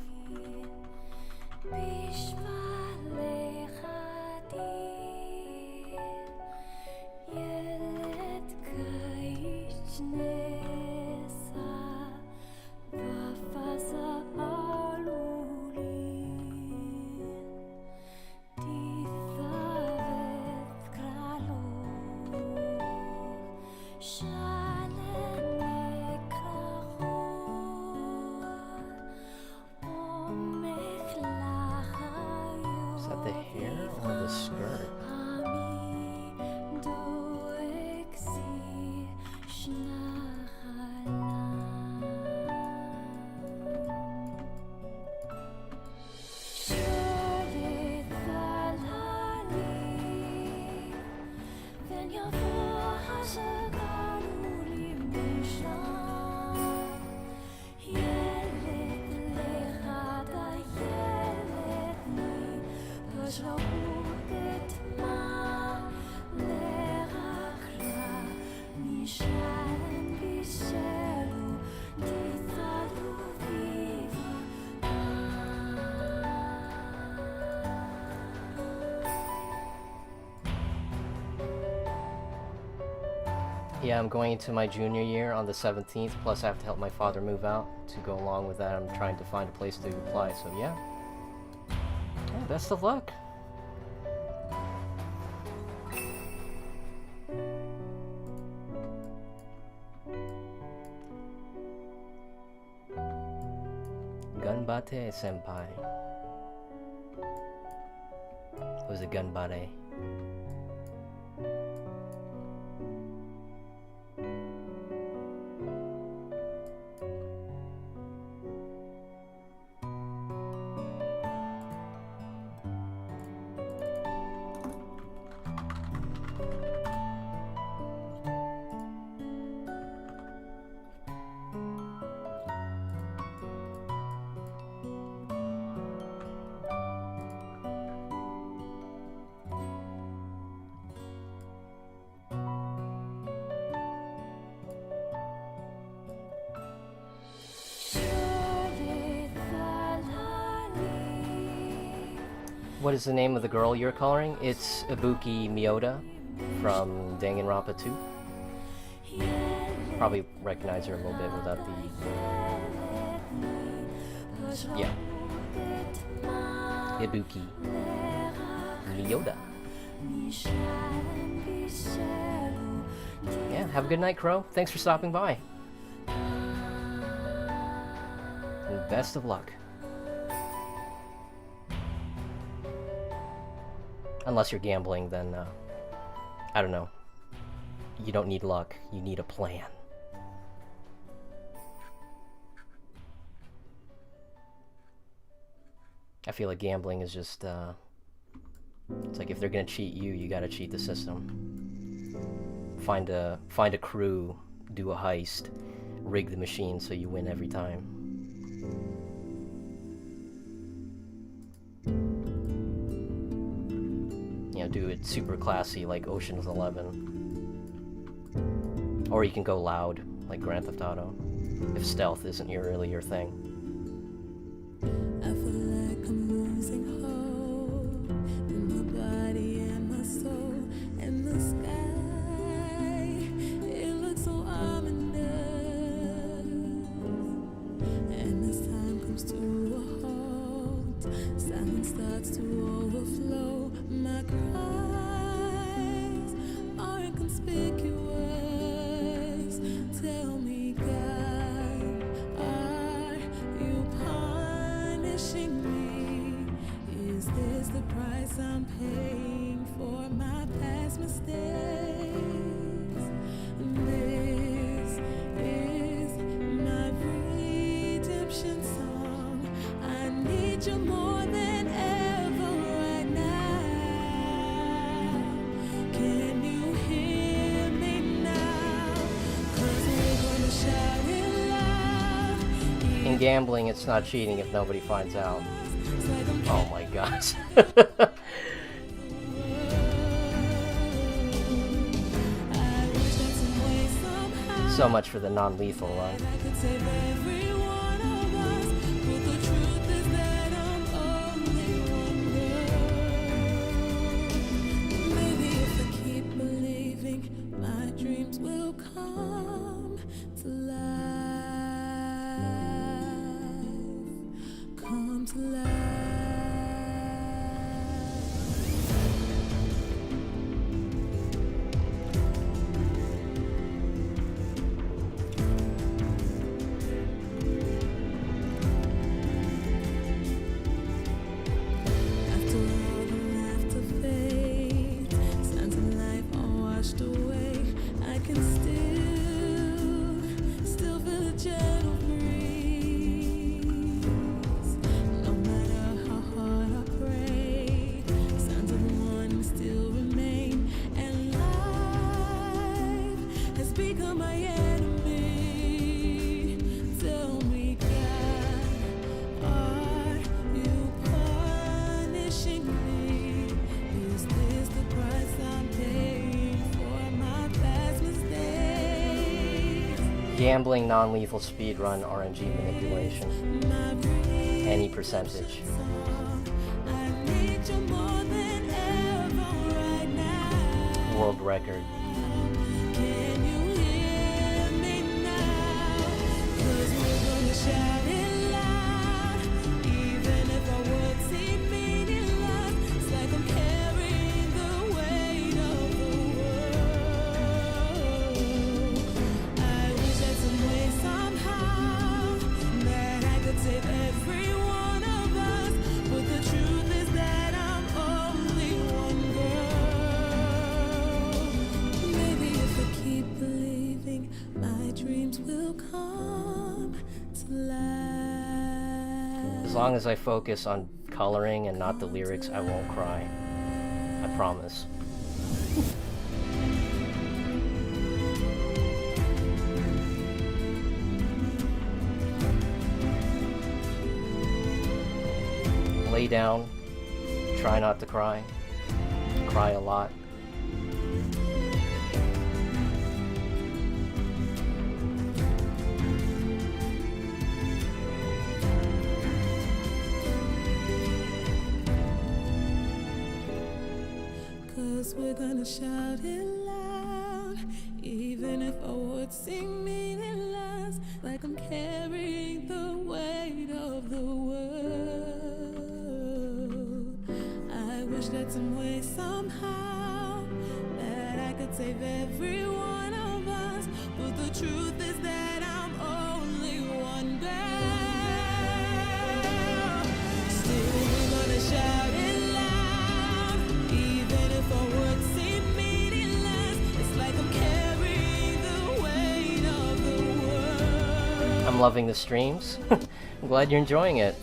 Is that the hair or the skirt? Yeah, I'm going into my junior year on the 17th, plus I have to help my father move out. To go along with that, I'm trying to find a place to apply, so yeah. Best of luck. Ganbate senpai. What was it, ganbare? What is the name of the girl you're coloring? It's Ibuki Miyoda from Danganronpa 2. Probably recognize her a little bit without the... Yeah. Ibuki Miyoda. Yeah, have a good night, Crow. Thanks for stopping by. And best of luck. Unless you're gambling, then, I don't know. You don't need luck, you need a plan. I feel like gambling is just, it's like if they're gonna cheat you, you gotta cheat the system. Find a crew, do a heist, rig the machine so you win every time. You know, do it super classy like Ocean's 11. Or you can go loud like Grand Theft Auto, if stealth isn't really your thing. I feel like I'm losing hope in my body and my soul and the sky. It looks so ominous. And as time comes to a halt, silence starts to overflow. My cries are inconspicuous. Tell me, God, are you punishing me? Is this the price I'm paying for my past mistakes? This is my redemption song. I need you more than ever right now. Can you hear me now? 'Cause we're gonna shout it loud. In gambling, it's not cheating if nobody finds out. Oh my gosh. So much for the non-lethal run. I could save every one of us, but the truth is that I'm only one girl. Maybe if I keep believing, my dreams will come to life. Come to life. After all the laughter fades, signs of life are washed away. I can still feel a gentle breeze. No matter how hard I pray, signs of warning still remain, and life has become my enemy. Tell me, God, are you punishing me? Is this the price I'm paying for my past mistakes? Gambling, non-lethal speedrun, RNG manipulation. Any percentage. I need you more than ever right now. World record. Can you hear me now? 'Cause we're gonna shout it loud, even if our words seem meaningless. It's like I'm carrying the weight of the world. I wish that some way, somehow, that I could save every one of us. But the truth is that I'm only one girl. Maybe if I keep believing, my dreams will come to life. As long as I focus on coloring and not the lyrics, I won't cry. I promise. Lay down, try not to cry, cry a lot. Cause we're gonna shout it loud, even if our words seem meaningless. Like I'm carrying the weight of the world. I wish that some way, somehow, that I could save every one of us. But the truth is that I'm only one girl. Still we're gonna shout it loud, even if our words seem meaningless. It's like I'm carrying the weight of the world. I'm loving the streams. I'm glad you're enjoying it.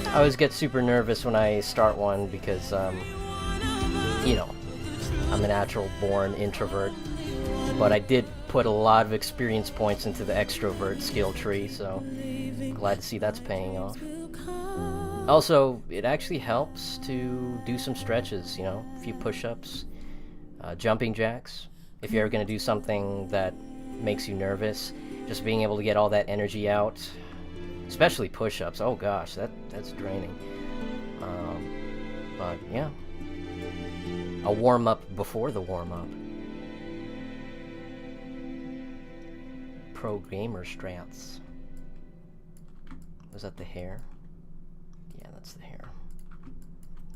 I always get super nervous when I start one because, you know, I'm a natural born introvert. But I did put a lot of experience points into the extrovert skill tree, so glad to see that's paying off. Also, it actually helps to do some stretches, you know, a few push-ups, jumping jacks. If you're ever going to do something that makes you nervous, just being able to get all that energy out, especially push-ups. Oh gosh, that's draining. But yeah, a warm-up before the warm-up. Pro gamer strats. Was that the hair? Yeah, that's the hair.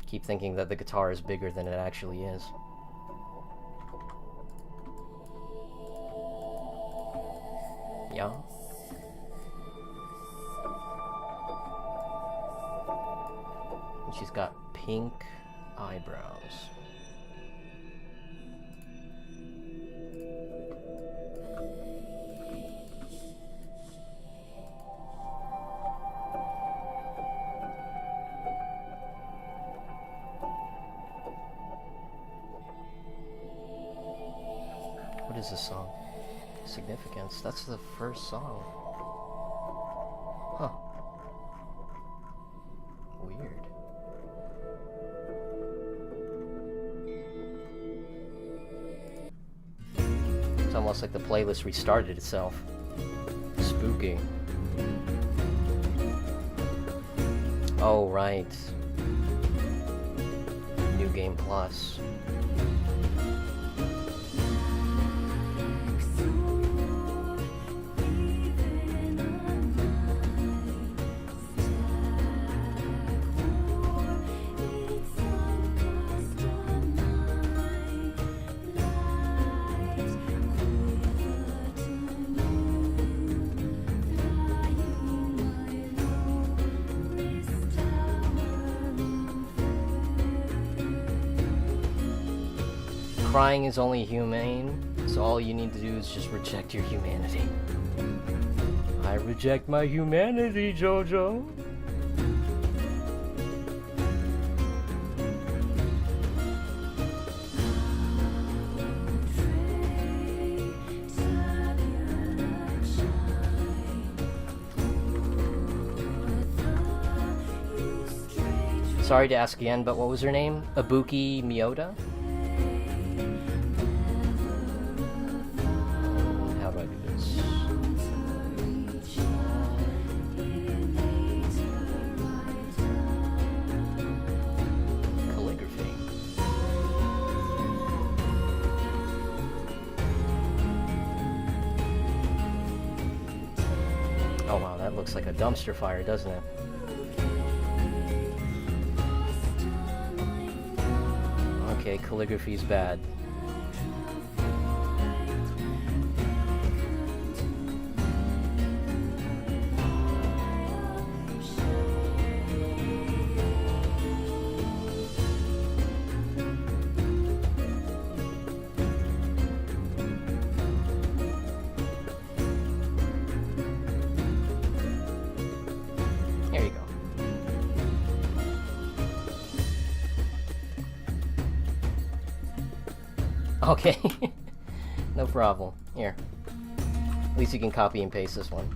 Keep thinking that the guitar is bigger than it actually is. Yeah. And she's got pink eyebrows. What is this song? Significance. That's the first song. Huh. Weird. It's almost like the playlist restarted itself. Spooky. Oh, right. New Game Plus. Crying is only humane, so all you need to do is just reject your humanity. I reject my humanity, Jojo. Sorry to ask again, but what was her name? Ibuki Miyota? How do I do this? looks like a dumpster fire, doesn't it? Okay, calligraphy's bad. There you go. Okay, no problem. Here. At least you can copy and paste this one.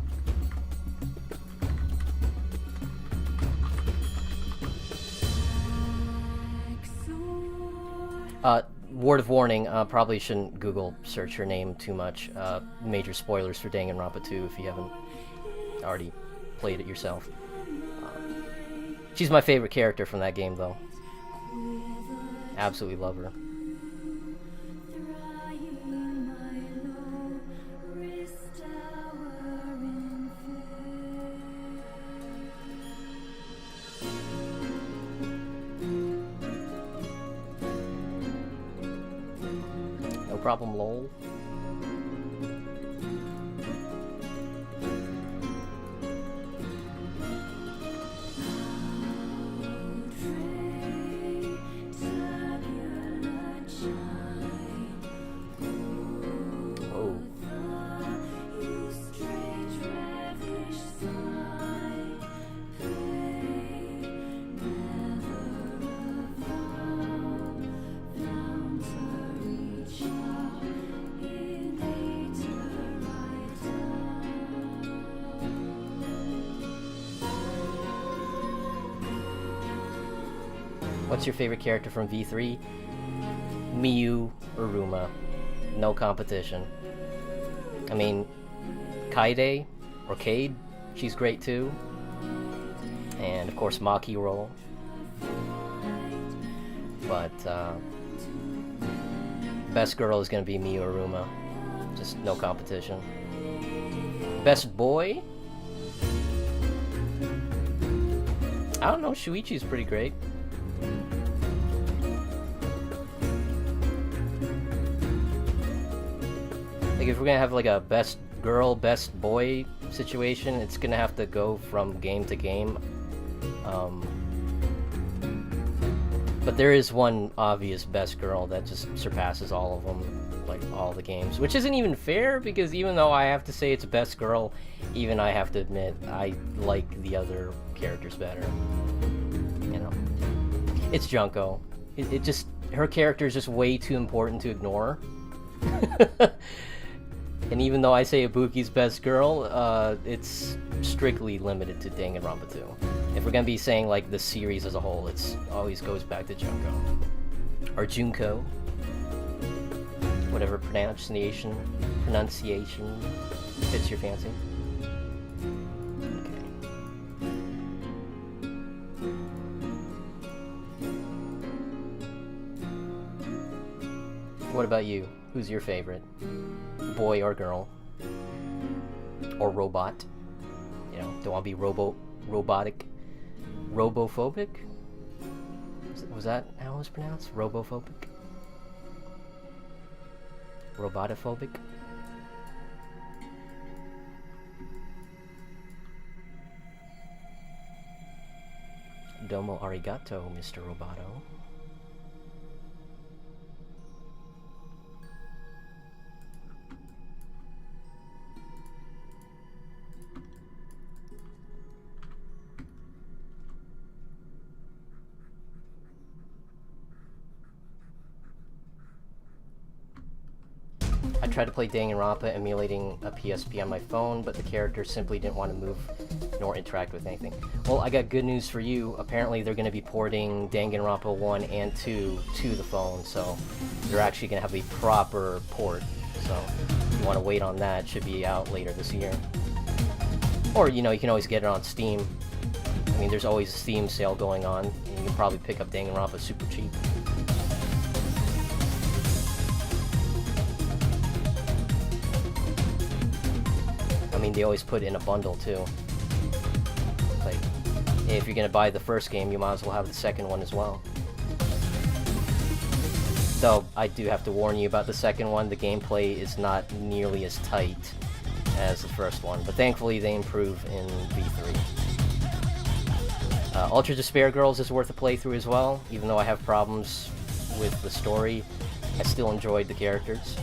Word of warning, probably shouldn't Google search her name too much. Major spoilers for Danganronpa 2 if you haven't already played it yourself. She's my favorite character from that game, though. Absolutely love her. No problem, lol. Oh. What's your favorite character from V3? Miyu Uruma. No competition. I mean, Kaide, or Cade, she's great too. And of course Maki Roll. But best girl is gonna be Miyu Uruma. Just no competition. Best boy? I don't know, Shuichi's pretty great. Like, if we're gonna have like a best girl, best boy situation, it's gonna have to go from game to game. But there is one obvious best girl that just surpasses all of them, like all the games, which isn't even fair, because even though I have to say it's best girl, even I have to admit I like the other characters better. You know, it's Junko. It just, her character is just way too important to ignore. And even though I say Ibuki's best girl, it's strictly limited to Danganronpa 2. If we're gonna be saying like the series as a whole, it's always goes back to Junko. Or Junko. Whatever pronunciation fits your fancy. Okay. What about you? Who's your favorite? Boy or girl? Or robot? You know, don't want to be robotic? Robophobic? Was that how it was pronounced? Robophobic? Robotophobic? Domo arigato, Mr. Roboto. I tried to play Danganronpa emulating a PSP on my phone, but the character simply didn't want to move nor interact with anything. Well, I got good news for you. Apparently they're going to be porting Danganronpa 1 and 2 to the phone, so they're actually going to have a proper port. So if you want to wait on that, it should be out later this year. Or, you know, you can always get it on Steam. I mean, there's always a Steam sale going on, and you can probably pick up Danganronpa super cheap. I mean, they always put it in a bundle too. if you're gonna buy the first game, you might as well have the second one as well. Though, I do have to warn you about the second one, the gameplay is not nearly as tight as the first one, but thankfully they improve in V3. Ultra Despair Girls is worth a playthrough as well, even though I have problems with the story, I still enjoyed the characters.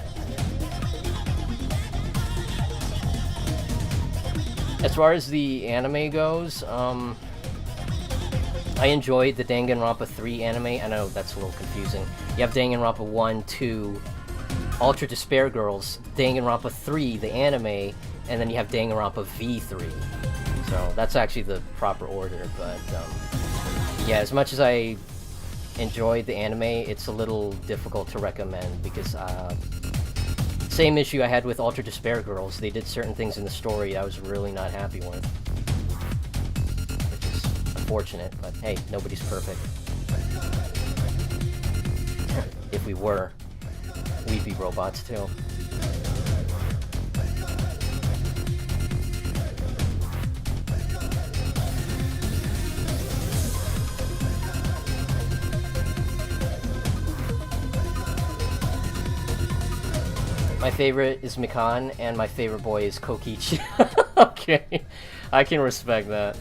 As far as the anime goes, I enjoyed the Danganronpa 3 anime. I know that's a little confusing. You have Danganronpa 1, 2, Ultra Despair Girls, Danganronpa 3, the anime, and then you have Danganronpa V3. So that's actually the proper order, but yeah, as much as I enjoyed the anime, it's a little difficult to recommend because same issue I had with Ultra Despair Girls. They did certain things in the story I was really not happy with, which is unfortunate, but hey, nobody's perfect. If we were, we'd be robots too. My favorite is Mikan, and my favorite boy is Kokichi. Okay, I can respect that.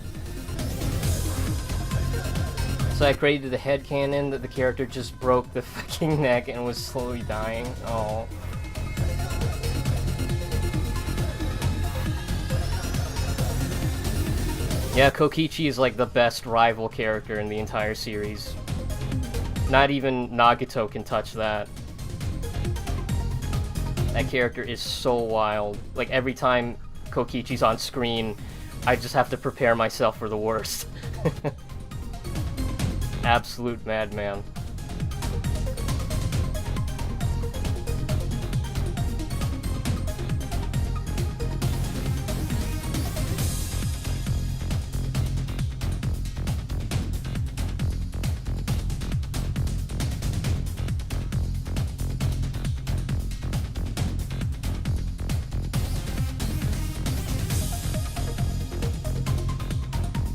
So I created a headcanon that the character just broke the fucking neck and was slowly dying. Oh. Yeah, Kokichi is like the best rival character in the entire series. Not even Nagito can touch that. That character is so wild. Like, every time Kokichi's on screen, I just have to prepare myself for the worst. Absolute madman.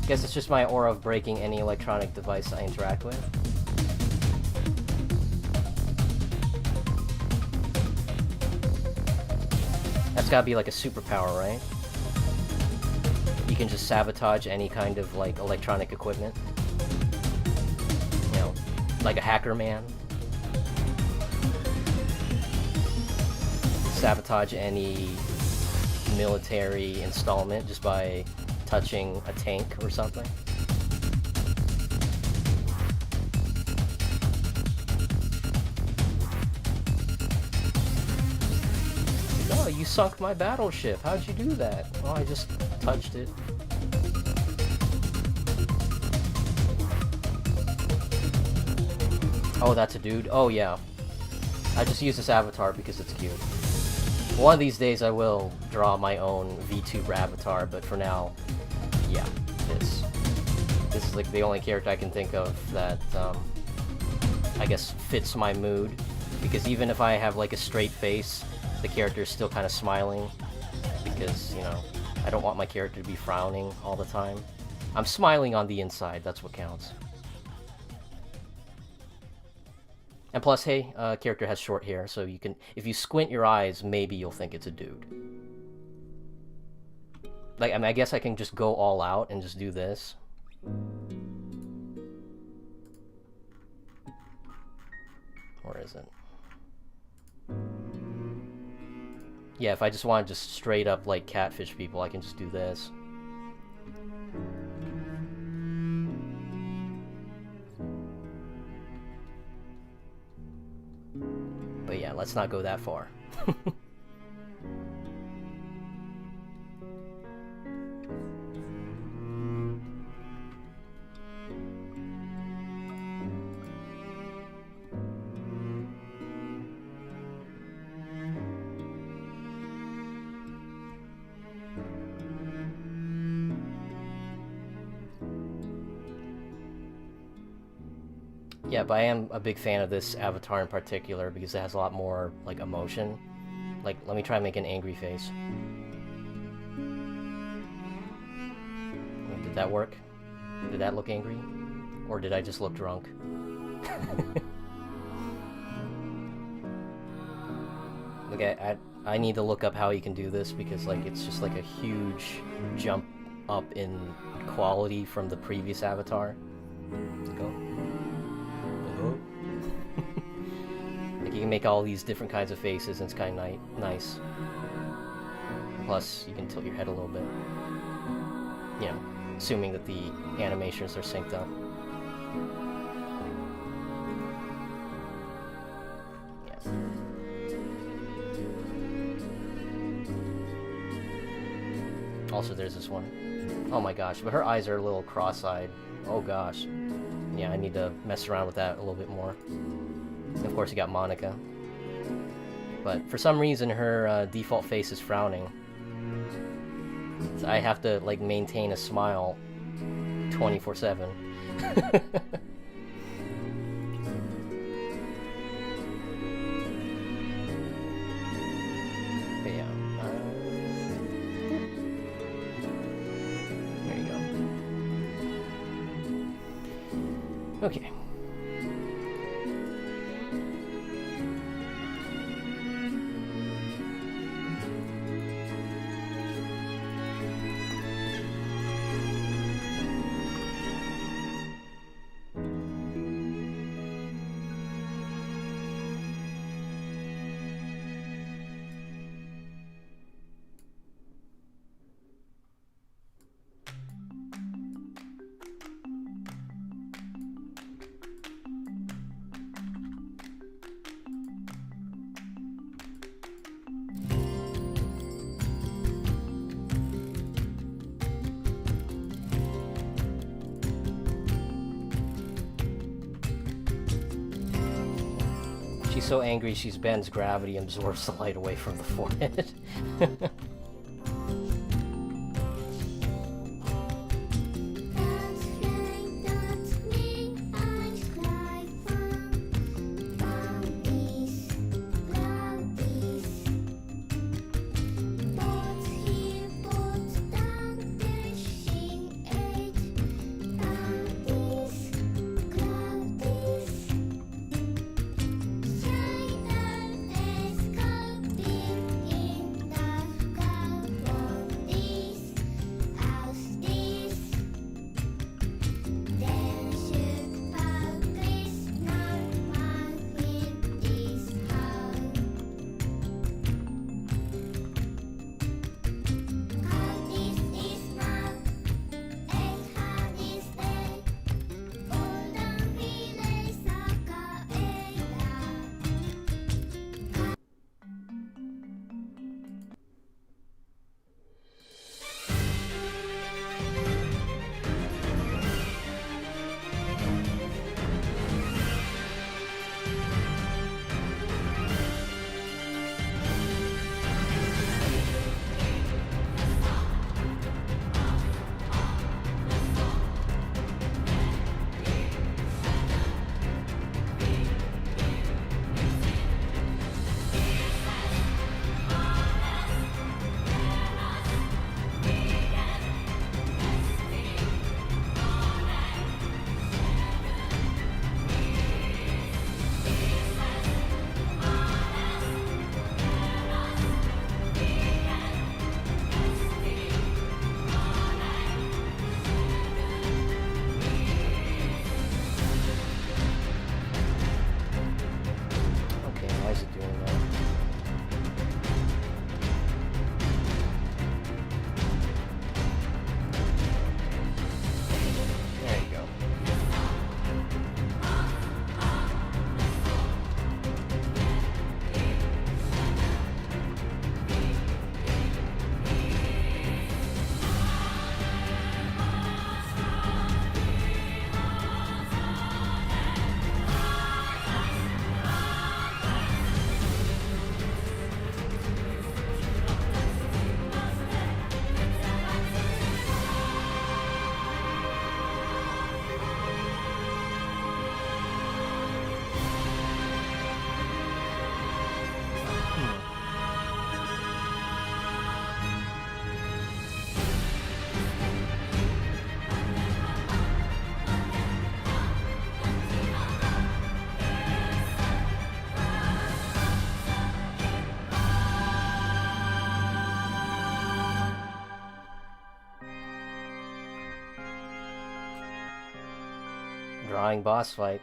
Guess it's just my aura of breaking any electronic device I interact with. That's gotta be like a superpower, right? You can just sabotage any kind of like electronic equipment. You know, like a hacker man. Sabotage any military installment just by touching a tank or something. Oh, you sunk my battleship. How'd you do that? Oh, I just touched it. Oh, that's a dude? Oh, yeah. I just use this avatar because it's cute. One of these days I will draw my own VTuber avatar, but for now, yeah, this is like the only character I can think of that, I guess fits my mood, because even if I have like a straight face, the character is still kind of smiling, because, you know, I don't want my character to be frowning all the time. I'm smiling on the inside, that's what counts. And plus, hey, character has short hair, so you can, if you squint your eyes, maybe you'll think it's a dude. Like, I mean, I guess I can just go all out and just do this. Or is it? Yeah, if I just want to just straight up, like, catfish people, I can just do this. But yeah, let's not go that far. Yeah, but I am a big fan of this avatar in particular because it has a lot more, like, emotion. Like, let me try and make an angry face. Did that work? Did that look angry? Or did I just look drunk? Okay, I need to look up how you can do this because like it's just like a huge jump up in quality from the previous avatar. Let's go. Oh. Like you can make all these different kinds of faces and it's kind of nice. Plus you can tilt your head a little bit. You know, assuming that the animations are synced up. Yes. Also, there's this one. Oh my gosh, but her eyes are a little cross-eyed. Oh gosh. Yeah, I need to mess around with that a little bit more. And of course, you got Monica. But for some reason, her default face is frowning. So I have to, like, maintain a smile 24/7. But yeah. There you go. Okay. She's so angry she bends gravity and absorbs the light away from the forehead. Drawing boss fight.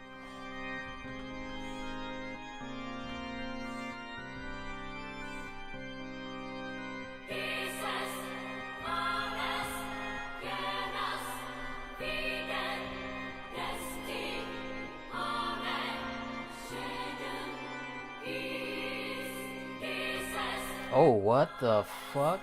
Oh, what the fuck?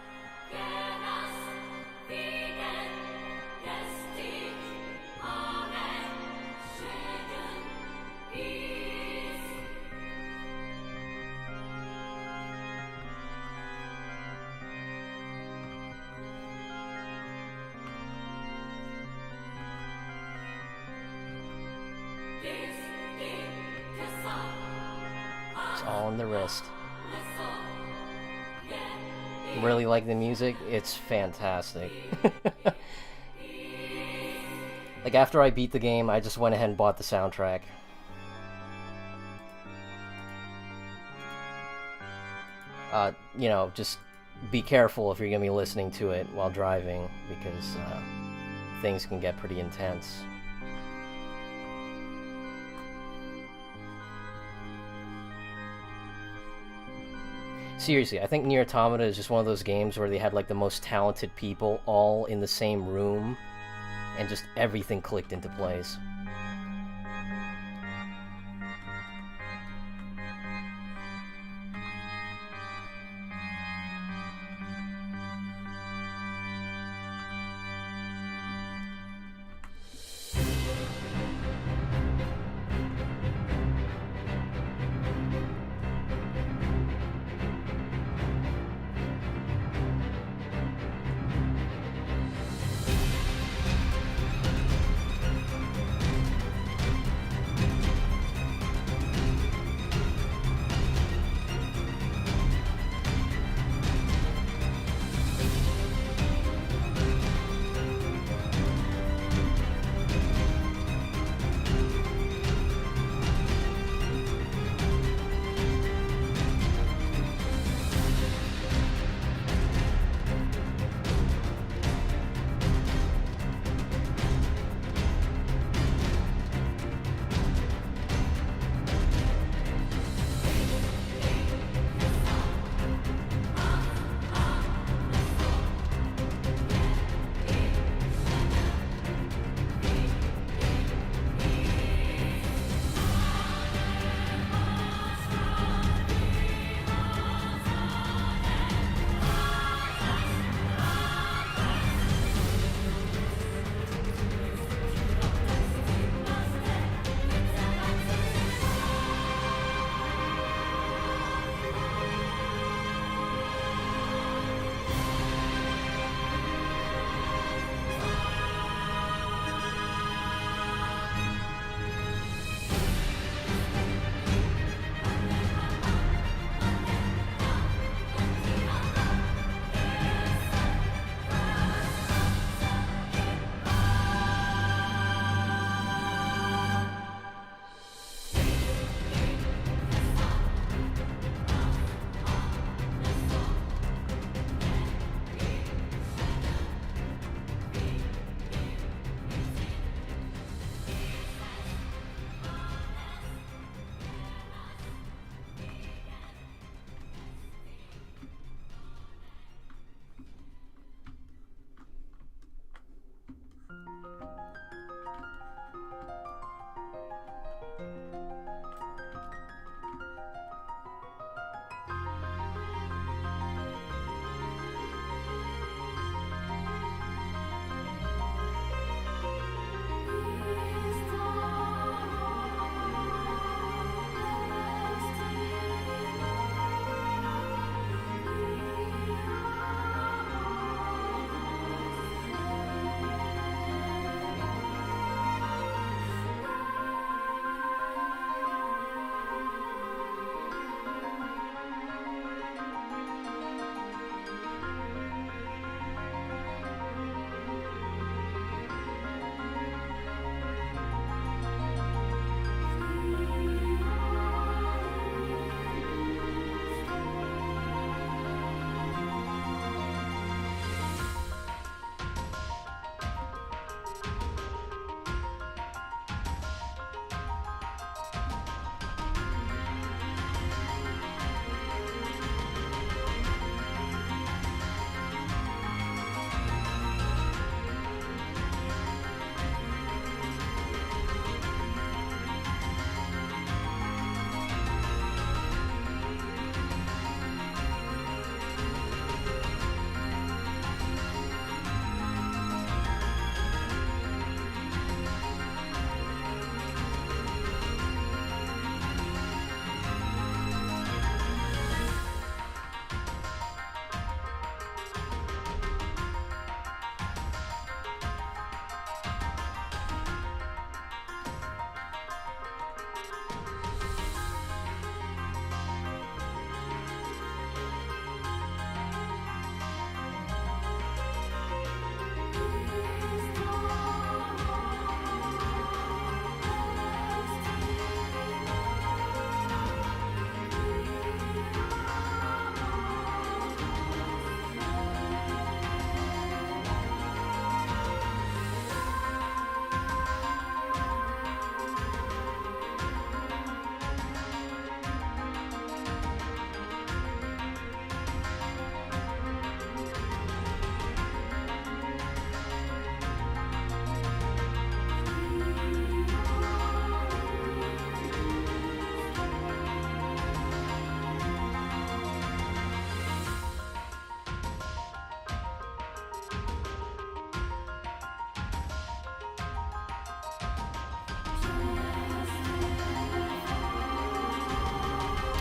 It's all in the wrist. Really like the music. It's fantastic. Like, after I beat the game, I just went ahead and bought the soundtrack. You know, just be careful if you're gonna be listening to it while driving, because things can get pretty intense. Seriously, I think Nier Automata is just one of those games where they had like the most talented people all in the same room, and just everything clicked into place.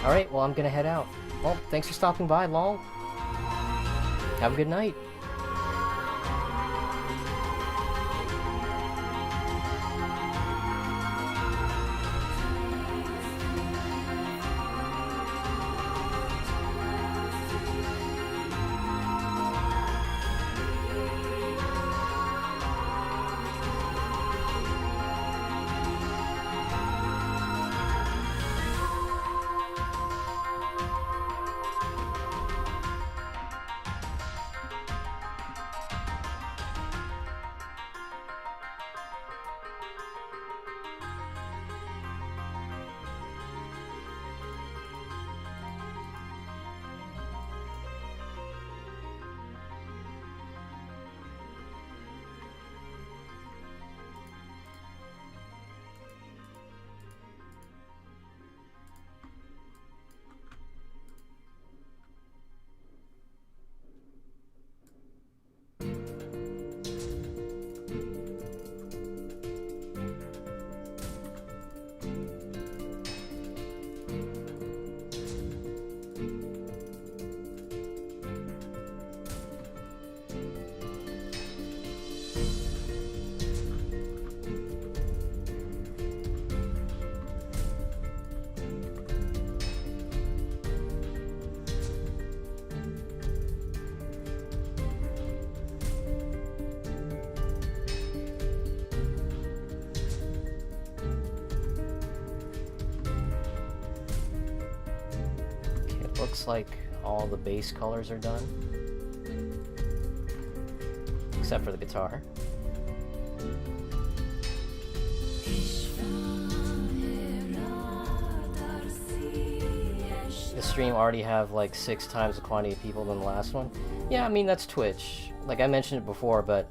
Alright, well, I'm gonna head out. Well, thanks for stopping by, lol. Have a good night. Looks like all the base colors are done, except for the guitar. This stream already have like 6 times the quantity of people than the last one. Yeah, I mean, that's Twitch. Like I mentioned it before, but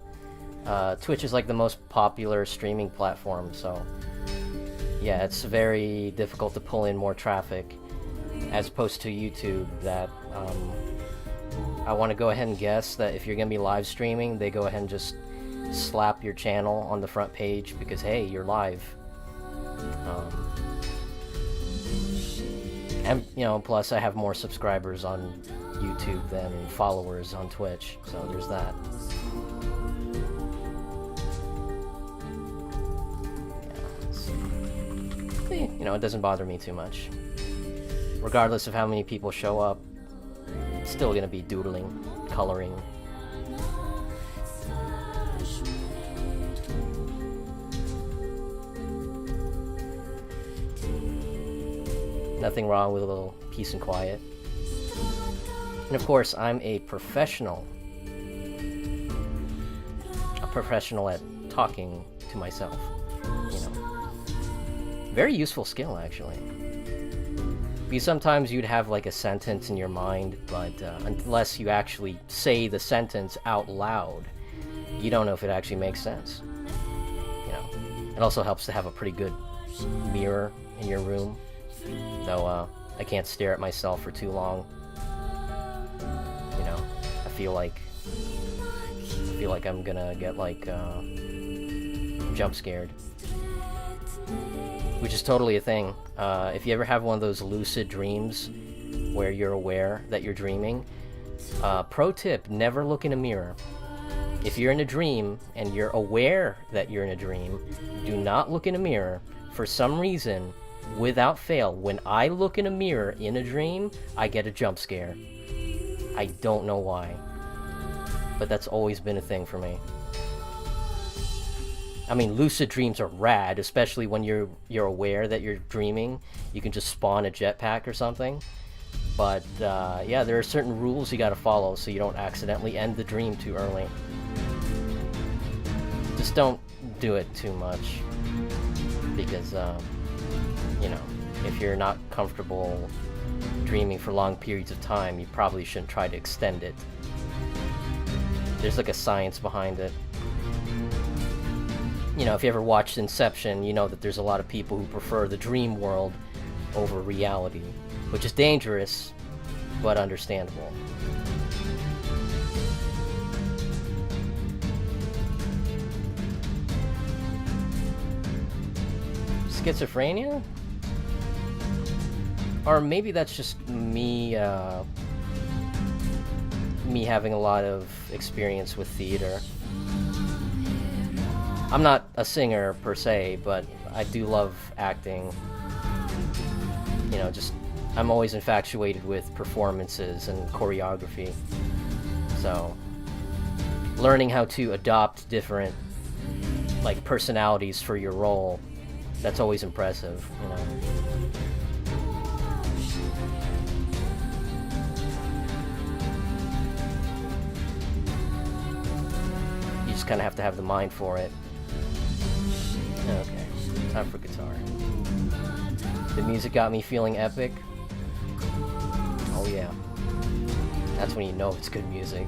Twitch is like the most popular streaming platform, so yeah, it's very difficult to pull in more traffic as opposed to YouTube. That I want to go ahead and guess that if you're going to be live streaming, they go ahead and just slap your channel on the front page because, hey, you're live. And, you know, plus I have more subscribers on YouTube than followers on Twitch, so there's that. Yeah, you know, it doesn't bother me too much. Regardless of how many people show up, it's still gonna be doodling, coloring. Nothing wrong with a little peace and quiet. And of course, I'm a professional at talking to myself, you know. Very useful skill, actually. Because sometimes you'd have like a sentence in your mind, but unless you actually say the sentence out loud, you don't know if it actually makes sense. You know, it also helps to have a pretty good mirror in your room, though I can't stare at myself for too long. You know, I feel like I'm gonna get like jump scared. Which is totally a thing. If you ever have one of those lucid dreams where you're aware that you're dreaming, pro tip, never look in a mirror. If you're in a dream and you're aware that you're in a dream, do not look in a mirror. For some reason, without fail, when I look in a mirror in a dream, I get a jump scare. I don't know why, but that's always been a thing for me. I mean, lucid dreams are rad, especially when you're aware that you're dreaming. You can just spawn a jetpack or something. But yeah, there are certain rules you gotta follow so you don't accidentally end the dream too early. Just don't do it too much, because you know, if you're not comfortable dreaming for long periods of time, you probably shouldn't try to extend it. There's like a science behind it. You know, if you ever watched Inception, you know that there's a lot of people who prefer the dream world over reality, which is dangerous, but understandable. Schizophrenia? Or maybe that's just me, me having a lot of experience with theater. I'm not a singer per se, but I do love acting. You know, just I'm always infatuated with performances and choreography. So, learning how to adopt different like personalities for your role, that's always impressive, you know. You just kind of have to have the mind for it. Okay, time for guitar. The music got me feeling epic. Oh yeah. That's when you know it's good music.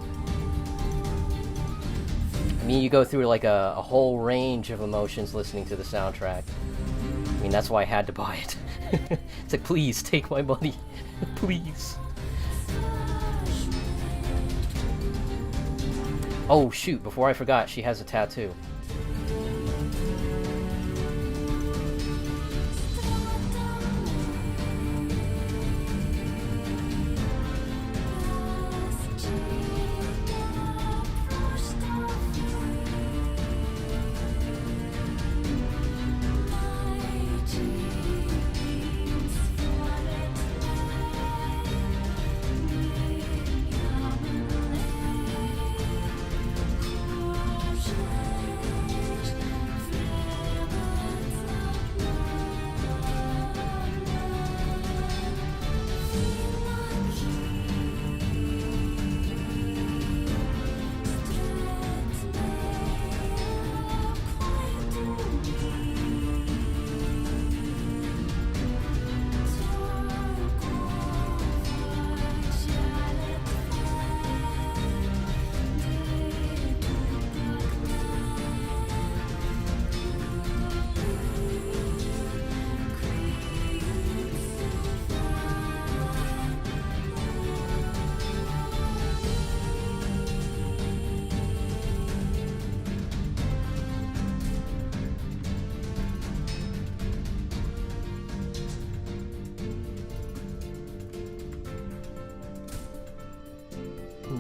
I mean, you go through like a whole range of emotions listening to the soundtrack. I mean, that's why I had to buy it. It's like, please, take my money. Please. Oh, shoot, before I forgot, she has a tattoo.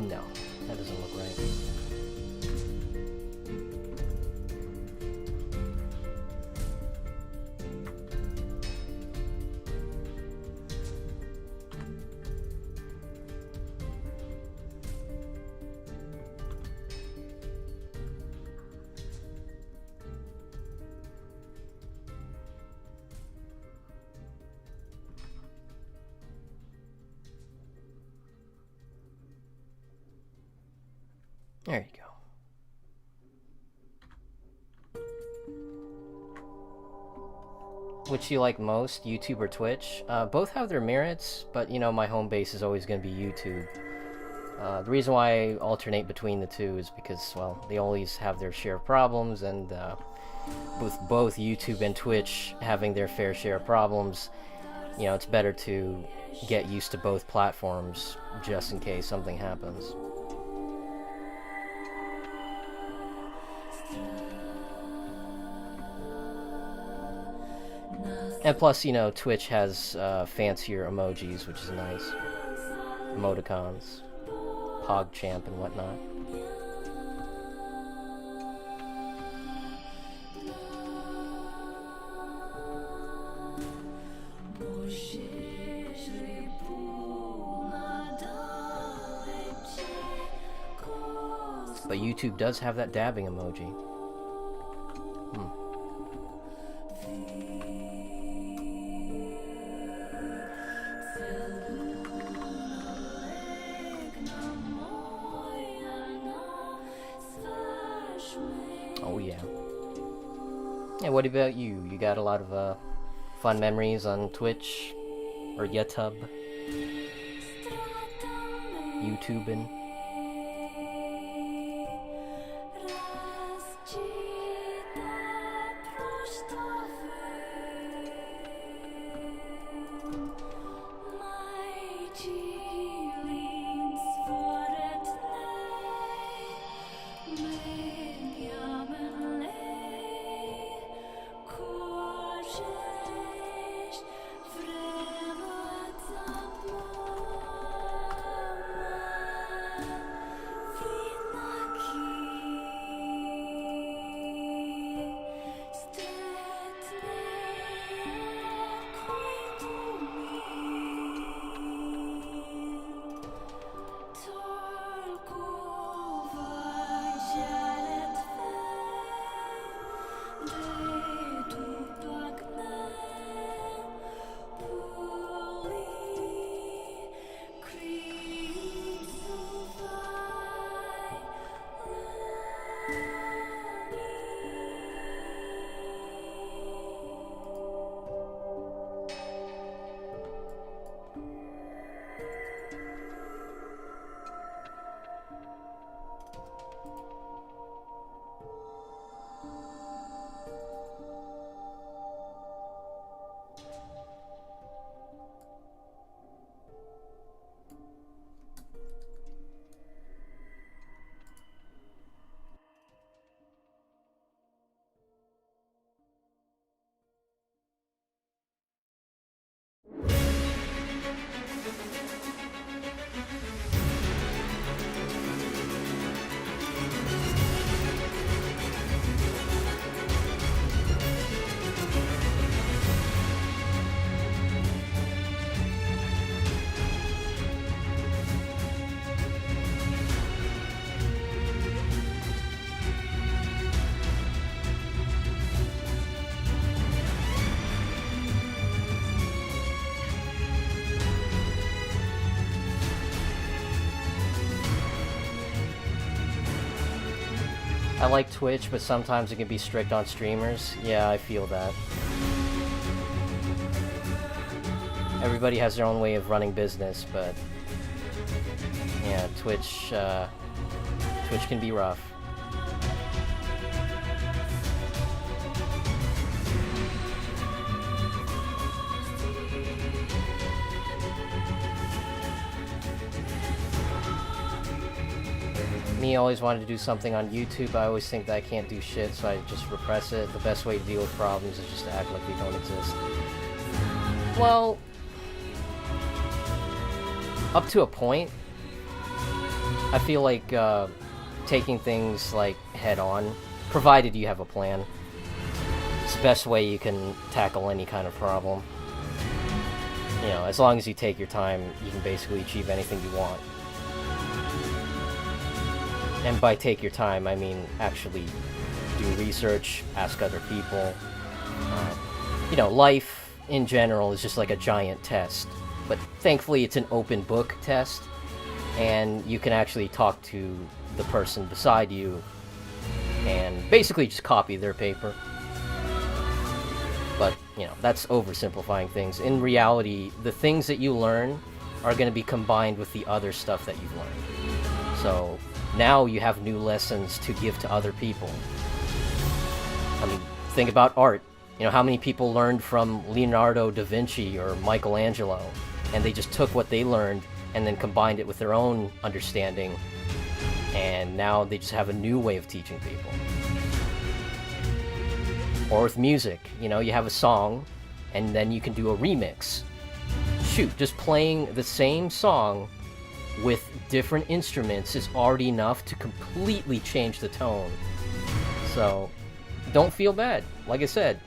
No, that doesn't look right. There you go. Which you like most, YouTube or Twitch? Both have their merits, but you know, my home base is always going to be YouTube. The reason why I alternate between the two is because, well, they always have their share of problems, and with both YouTube and Twitch having their fair share of problems, you know, it's better to get used to both platforms just in case something happens. And plus, you know, Twitch has fancier emojis, which is nice. Emoticons, PogChamp, and whatnot. But YouTube does have that dabbing emoji. Oh yeah. Yeah, what about you? You got a lot of fun memories on Twitch or YouTube? YouTubing? I like Twitch, but sometimes it can be strict on streamers. Yeah, I feel that. Everybody has their own way of running business, but yeah, Twitch can be rough. Me always wanted to do something on YouTube. I always think that I can't do shit, so I just repress it. The best way to deal with problems is just to act like they don't exist. Well, up to a point. I feel like taking things like head on, provided you have a plan, it's the best way you can tackle any kind of problem. You know, as long as you take your time, you can basically achieve anything you want. And by take your time, I mean actually do research, ask other people. You know, life in general is just like a giant test. But thankfully it's an open book test, and you can actually talk to the person beside you and basically just copy their paper. But, you know, that's oversimplifying things. In reality, the things that you learn are going to be combined with the other stuff that you've learned. So now you have new lessons to give to other people. I mean, think about art. You know, how many people learned from Leonardo da Vinci or Michelangelo, and they just took what they learned and then combined it with their own understanding, and now they just have a new way of teaching people. Or with music, you know, you have a song, and then you can do a remix. Shoot, just playing the same song with different instruments is already enough to completely change the tone. So, don't feel bad. Like I said,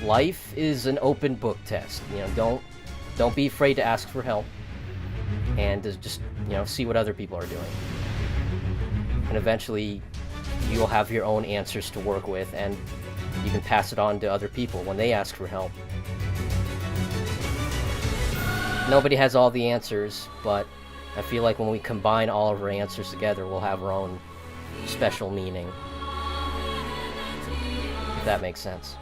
life is an open book test. You know, don't be afraid to ask for help, and just, you know, see what other people are doing. And eventually, you'll have your own answers to work with, and you can pass it on to other people when they ask for help. Nobody has all the answers, but I feel like when we combine all of our answers together, we'll have our own special meaning. If that makes sense.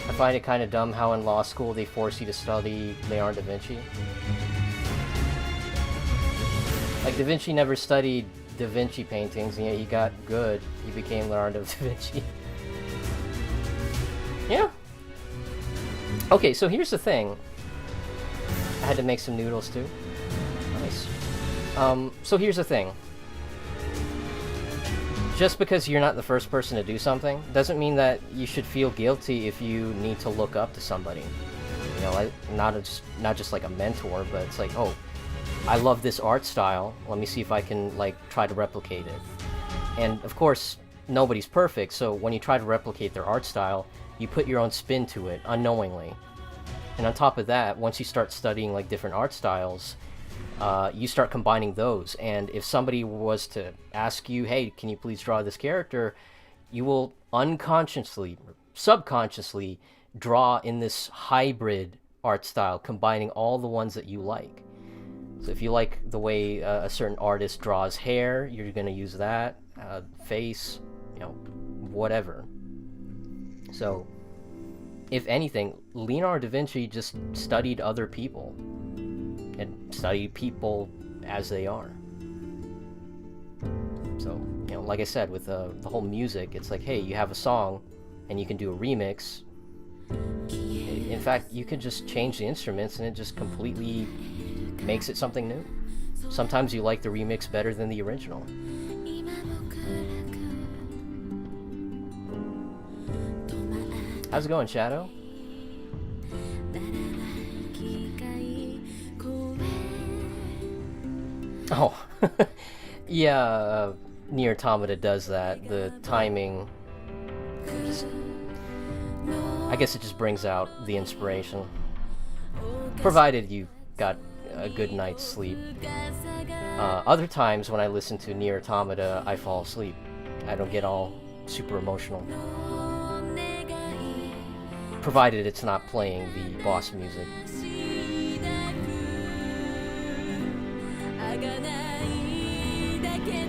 I find it kind of dumb how in law school they force you to study Leonardo da Vinci. Like, Da Vinci never studied Da Vinci paintings, and yet he got good. He became Leonardo da Vinci. Yeah. Okay, so here's the thing. I had to make some noodles too. Nice. So here's the thing. Just because you're not the first person to do something doesn't mean that you should feel guilty if you need to look up to somebody. You know, not just like a mentor, but it's like, oh, I love this art style. Let me see if I can, like, try to replicate it. And of course, nobody's perfect, so when you try to replicate their art style, you put your own spin to it unknowingly. And on top of that, once you start studying like different art styles, you start combining those, and if somebody was to ask you, hey, can you please draw this character, you will unconsciously, subconsciously draw in this hybrid art style, combining all the ones that you like. So if you like the way a certain artist draws hair, you're going to use that, face, you know, whatever. So, if anything, Leonardo da Vinci just studied other people. And study people as they are. So, you know, like I said, with the whole music, it's like, hey, you have a song, and you can do a remix. In fact, you can just change the instruments, and it just completely makes it something new. Sometimes you like the remix better than the original. How's it going, Shadow? Oh, yeah, Nier Automata does that. The timing, I guess it just brings out the inspiration. Provided you got a good night's sleep. Other times when I listen to Nier Automata, I fall asleep. I don't get all super emotional. Provided it's not playing the boss music.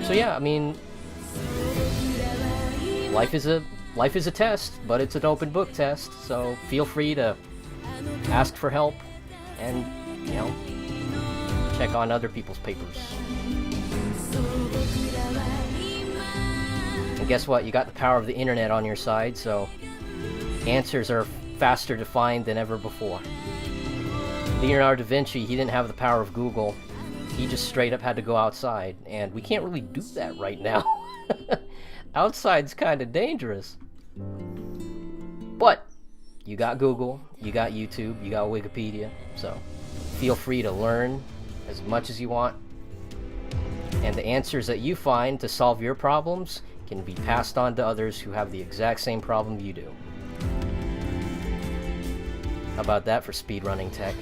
So yeah, I mean, life is a test, but it's an open book test, so feel free to ask for help and, you know, check on other people's papers. And guess what? You got the power of the internet on your side, so answers are faster to find than ever before. Leonardo da Vinci, he didn't have the power of Google. He just straight up had to go outside, and we can't really do that right now. Outside's kind of dangerous. But you got Google, you got YouTube, you got Wikipedia, so feel free to learn as much as you want. And the answers that you find to solve your problems can be passed on to others who have the exact same problem you do. How about that for speedrunning tech?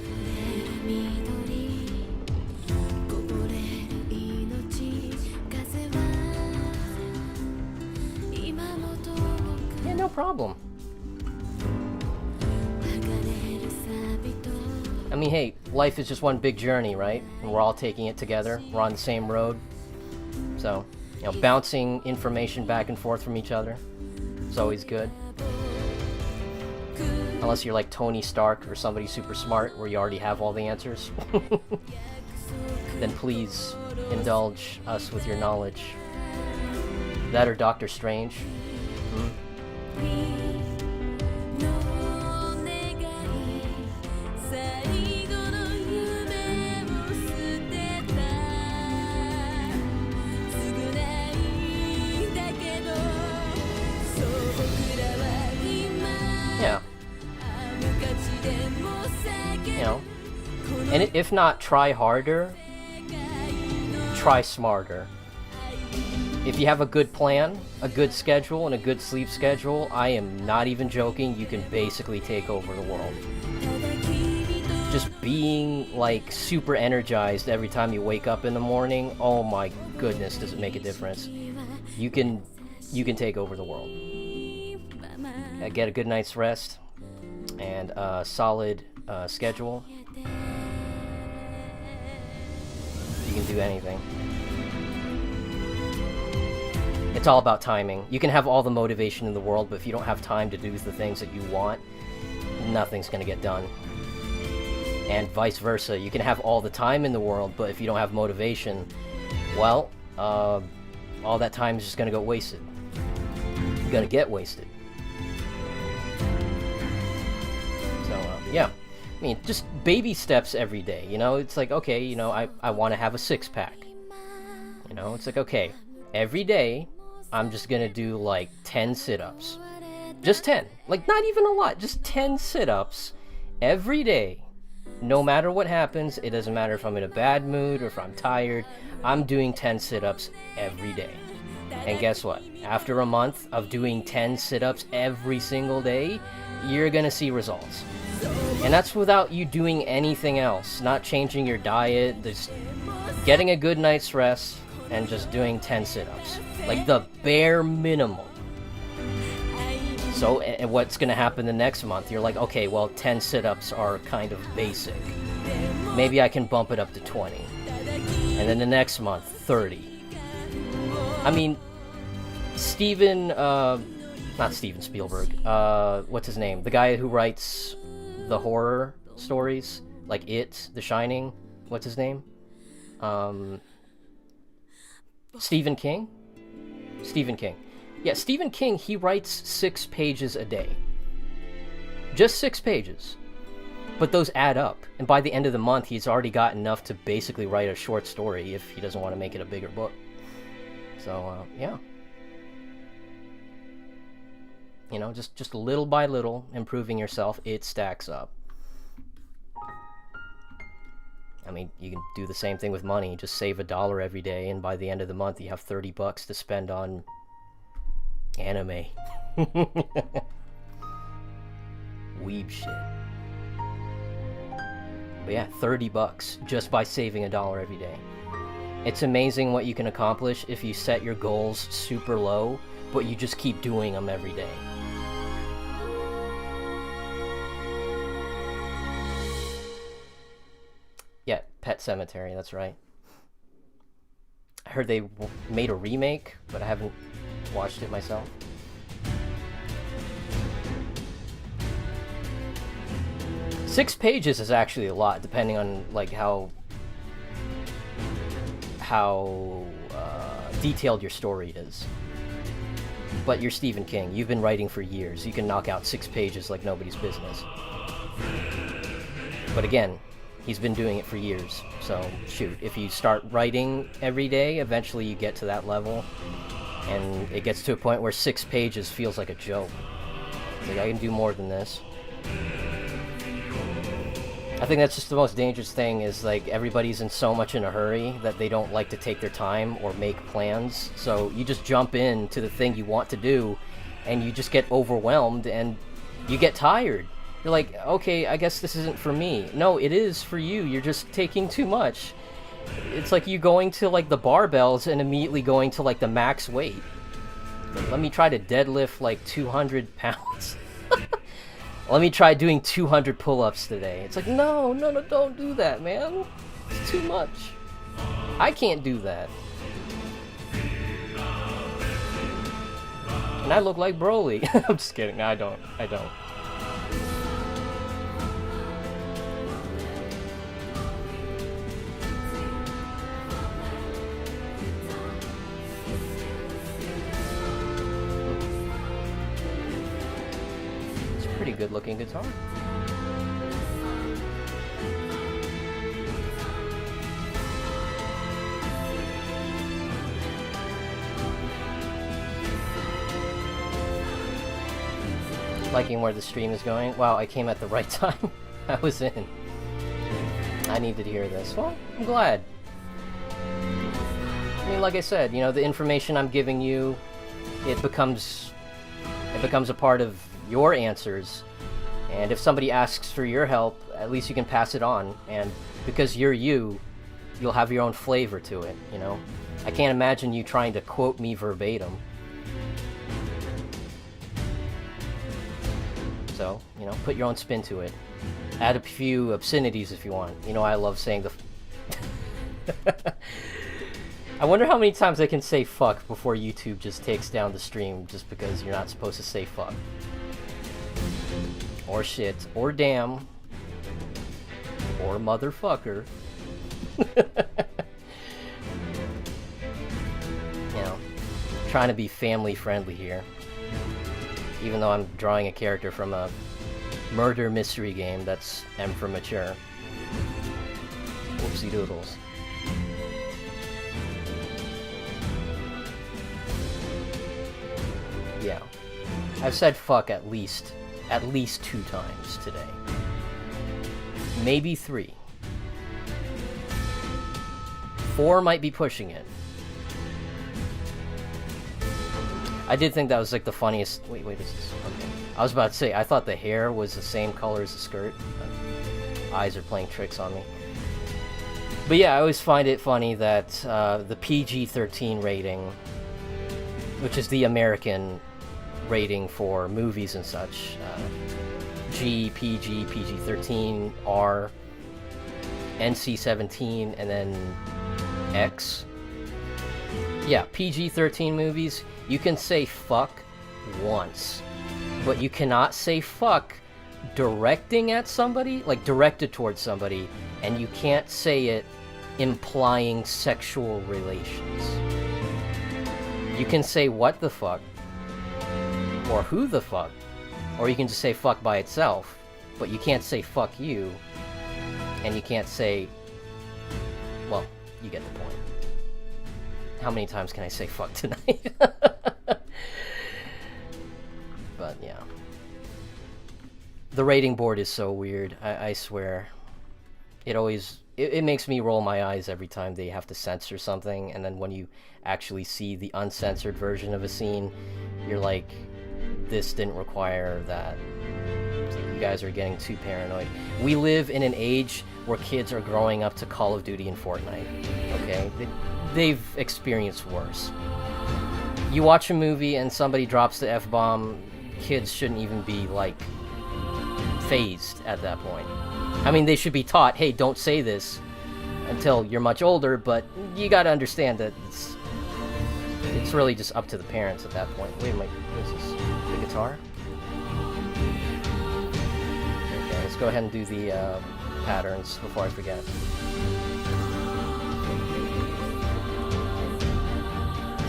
Yeah, no problem. I mean, hey, life is just one big journey, right? And we're all taking it together. We're on the same road. So, you know, bouncing information back and forth from each other is always good. Unless you're like Tony Stark or somebody super smart where you already have all the answers. Then please indulge us with your knowledge. That or Doctor Strange. Yeah. You know, and if not try harder, try smarter. If you have a good plan, a good schedule, and a good sleep schedule, I am not even joking, you can basically take over the world. Just being, like, super energized every time you wake up in the morning, oh my goodness, does it make a difference. You can take over the world. Get a good night's rest, and a solid schedule. You can do anything. It's all about timing. You can have all the motivation in the world, but if you don't have time to do the things that you want, nothing's going to get done. And vice versa. You can have all the time in the world, but if you don't have motivation, well, all that time is just going to go wasted. You're going to get wasted. So, yeah. I mean, just baby steps every day, you know? It's like, okay, you know, I want to have a six-pack. You know, it's like, okay, every day, I'm just gonna do like 10 sit-ups. Just 10. Like, not even a lot. Just 10 sit-ups every day. No matter what happens, it doesn't matter if I'm in a bad mood or if I'm tired, I'm doing 10 sit-ups every day. And guess what? After a month of doing 10 sit-ups every single day, you're gonna see results. And that's without you doing anything else. Not changing your diet, just getting a good night's rest, and just doing 10 sit-ups. Like the bare minimum. So what's going to happen the next month? You're like, okay, well, 10 sit-ups are kind of basic. Maybe I can bump it up to 20. And then the next month, 30. I mean, not Steven Spielberg, what's his name? The guy who writes the horror stories, like It, The Shining, what's his name? Stephen King? Stephen King. Yeah, Stephen King, he writes 6 pages a day. Just 6 pages. But those add up. And by the end of the month, he's already got enough to basically write a short story if he doesn't want to make it a bigger book. So, yeah. You know, just little by little, improving yourself, it stacks up. I mean, you can do the same thing with money. Just save $1 every day, and by the end of the month, you have 30 bucks to spend on anime. Weeb shit. But yeah, 30 bucks just by saving $1 every day. It's amazing what you can accomplish if you set your goals super low, but you just keep doing them every day. Yeah, Pet Cemetery, that's right. I heard they made a remake, but I haven't watched it myself. Six pages is actually a lot, depending on like how detailed your story is. But you're Stephen King. You've been writing for years. You can knock out 6 pages like nobody's business. But again, he's been doing it for years. So shoot, if you start writing every day, eventually you get to that level, and it gets to a point where 6 pages feels like a joke. It's like, I can do more than this. I think that's just the most dangerous thing, is like everybody's in so much in a hurry that they don't like to take their time or make plans. So you just jump into the thing you want to do, and you just get overwhelmed and you get tired. You're like, okay, I guess this isn't for me. No, it is for you. You're just taking too much. It's like you going to like the barbells and immediately going to like the max weight. Let me try to deadlift like 200 pounds. Let me try doing 200 pull-ups today. It's like, no, don't do that, man. It's too much. I can't do that. And I look like Broly. I'm just kidding. I don't. Pretty good looking guitar. Liking where the stream is going. Wow, I came at the right time. I was in. I needed to hear this. Well, I'm glad. I mean, like I said, you know, the information I'm giving you, it becomes a part of your answers, and if somebody asks for your help, at least you can pass it on, and because you're you, you'll have your own flavor to it, you know? I can't imagine you trying to quote me verbatim. So, you know, put your own spin to it. Add a few obscenities if you want. You know, I love saying the... I wonder how many times I can say fuck before YouTube just takes down the stream just because you're not supposed to say fuck. Or shit, or damn, or motherfucker. You know, trying to be family friendly here. Even though I'm drawing a character from a murder mystery game that's M for mature. Whoopsie doodles. Yeah. I've said fuck at least 2 times today. Maybe 3. 4 might be pushing it. I did think that was like the funniest... Wait, this is... Okay. I was about to say, I thought the hair was the same color as the skirt. But eyes are playing tricks on me. But yeah, I always find it funny that the PG-13 rating, which is the American rating for movies and such, G, PG, PG-13, R, NC-17, and then X. Yeah, PG-13 movies, you can say fuck once, but you cannot say fuck directing at somebody, like directed towards somebody, and you can't say it implying sexual relations. You can say what the fuck, or who the fuck, or you can just say fuck by itself, but you can't say fuck you, and you can't say, well, you get the point. How many times can I say fuck tonight? But But yeah. The rating board is so weird, I swear. It always... It makes me roll my eyes every time they have to censor something, and then when you actually see the uncensored version of a scene, you're like, this didn't require that. You guys are getting too paranoid. We live in an age where kids are growing up to Call of Duty and Fortnite, okay? They've experienced worse. You watch a movie and somebody drops the F-bomb, kids shouldn't even be, like, phased at that point. I mean, they should be taught, hey, don't say this until you're much older, but you gotta understand that it's really just up to the parents at that point. Wait a minute, what is this? The guitar? Okay, let's go ahead and do the patterns before I forget.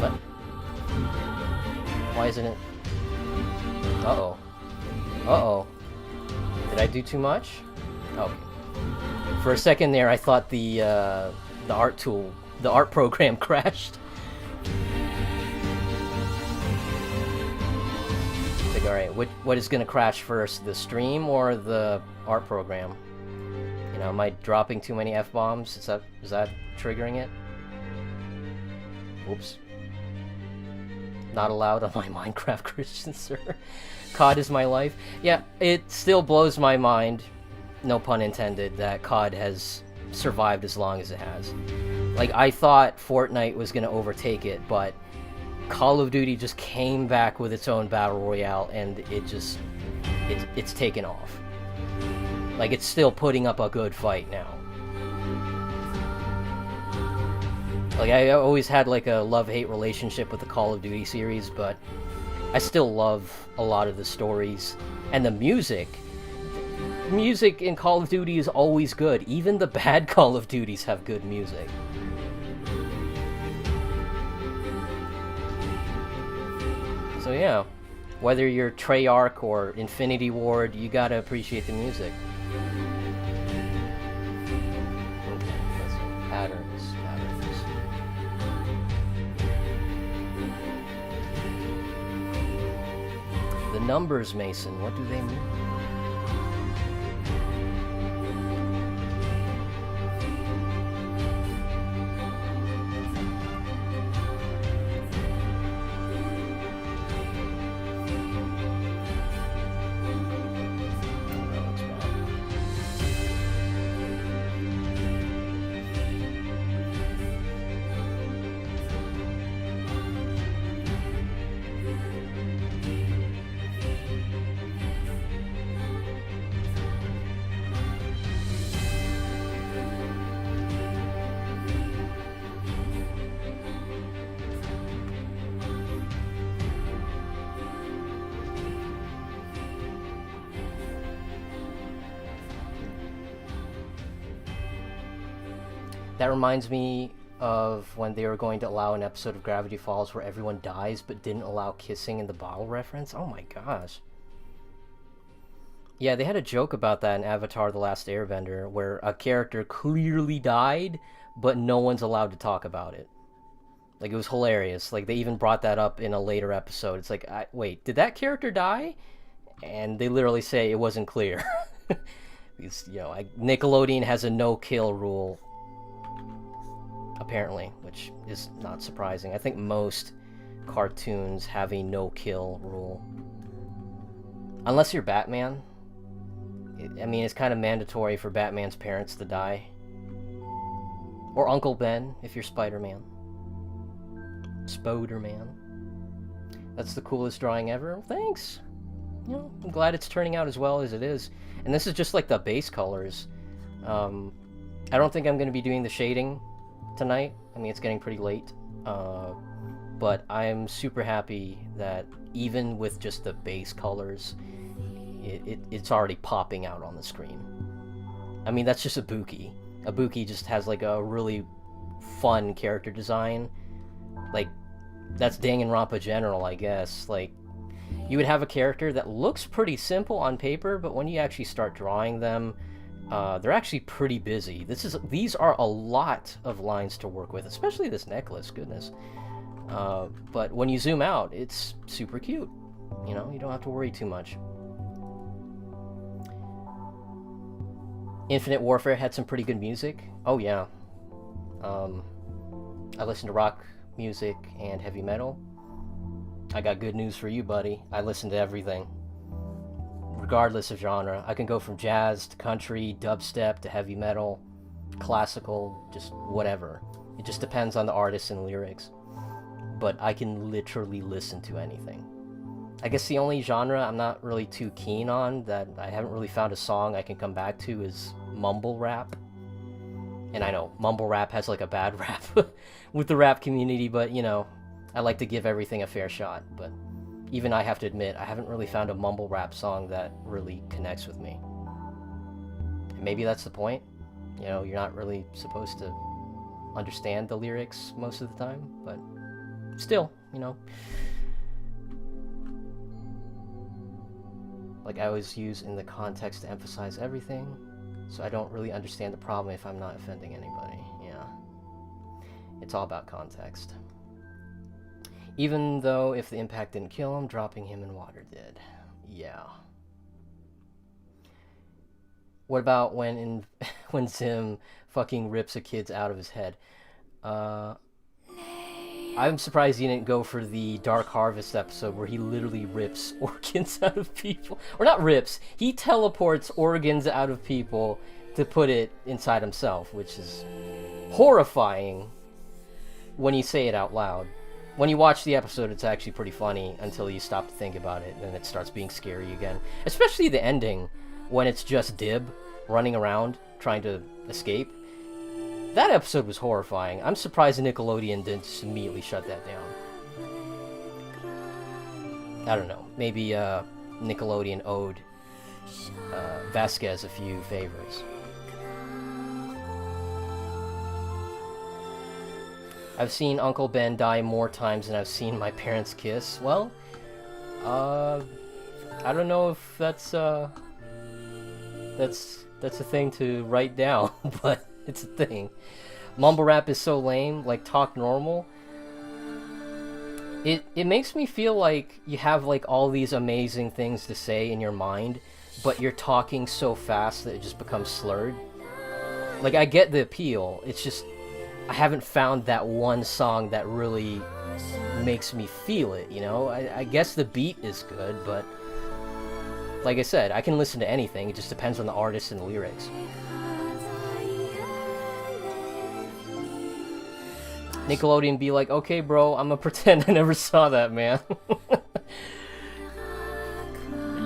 But why isn't it? Uh-oh. Uh-oh. Did I do too much? Okay. For a second there, I thought the art tool, the art program crashed. Like, all right, what is gonna crash first, the stream or the art program? You know, am I dropping too many F-bombs? Is that triggering it? Oops. Not allowed on my Minecraft Christian server. COD is my life. Yeah, it still blows my mind, no pun intended, that COD has survived as long as it has. Like, I thought Fortnite was gonna overtake it, but Call of Duty just came back with its own battle royale, and it's taken off. Like, it's still putting up a good fight now. Like, I always had like a love-hate relationship with the Call of Duty series, but I still love a lot of the stories and the music. Music in Call of Duty is always good. Even the bad Call of Duties have good music. So yeah, whether you're Treyarch or Infinity Ward, you gotta appreciate the music. Okay, let's see. Patterns. The numbers, Mason, what do they mean? That reminds me of when they were going to allow an episode of Gravity Falls where everyone dies but didn't allow kissing in the bottle reference. Oh my gosh. Yeah, they had a joke about that in Avatar: The Last Airbender where a character clearly died but no one's allowed to talk about it. Like, it was hilarious. Like, they even brought that up in a later episode. It's like, wait, did that character die? And they literally say it wasn't clear. Because, you know, Nickelodeon has a no-kill rule, apparently, which is not surprising. I think most cartoons have a no-kill rule. Unless you're Batman. I mean, it's kind of mandatory for Batman's parents to die. Or Uncle Ben, if you're Spider-Man. Spoder-Man. That's the coolest drawing ever. Thanks! You know, I'm glad it's turning out as well as it is. And this is just like the base colors. I don't think I'm going to be doing the shading tonight. I mean, it's getting pretty late. But I'm super happy that even with just the base colors, it's already popping out on the screen. I mean, that's just Ibuki. Ibuki just has like a really fun character design. Like, that's Danganronpa General, I guess. Like, you would have a character that looks pretty simple on paper, but when you actually start drawing them, they're actually pretty busy. These are a lot of lines to work with, especially this necklace, goodness. But when you zoom out, it's super cute. You know, you don't have to worry too much. Infinite Warfare had some pretty good music. Oh yeah. I listen to rock music and heavy metal. I got good news for you, buddy. I listen to everything, regardless of genre. I can go from jazz to country, dubstep to heavy metal, classical, just whatever. It just depends on the artist and the lyrics. But I can literally listen to anything. I guess the only genre I'm not really too keen on, that I haven't really found a song I can come back to, is mumble rap. And I know mumble rap has like a bad rap with the rap community, but you know, I like to give everything a fair shot. But even I have to admit, I haven't really found a mumble rap song that really connects with me. And maybe that's the point. You know, you're not really supposed to understand the lyrics most of the time, but still, you know. Like I always use in the context to emphasize everything, so I don't really understand the problem if I'm not offending anybody. Yeah. It's all about context. Even though if the impact didn't kill him, dropping him in water did. Yeah. What about when Zim fucking rips a kid's out of his head? I'm surprised he didn't go for the Dark Harvest episode where he literally rips organs out of people. Or not rips, he teleports organs out of people to put it inside himself, which is horrifying when you say it out loud. When you watch the episode, it's actually pretty funny until you stop to think about it, and it starts being scary again. Especially the ending, when it's just Dib running around trying to escape. That episode was horrifying. I'm surprised Nickelodeon didn't just immediately shut that down. I don't know. Maybe Nickelodeon owed Vasquez a few favors. I've seen Uncle Ben die more times than I've seen my parents kiss. Well, I don't know if that's a thing to write down, but it's a thing. Mumble rap is so lame, like talk normal. It makes me feel like you have like all these amazing things to say in your mind, but you're talking so fast that it just becomes slurred. Like I get the appeal, it's just I haven't found that one song that really makes me feel it, you know? I guess the beat is good, but like I said, I can listen to anything, it just depends on the artist and the lyrics. Nickelodeon be like, okay bro, I'm gonna pretend I never saw that, man.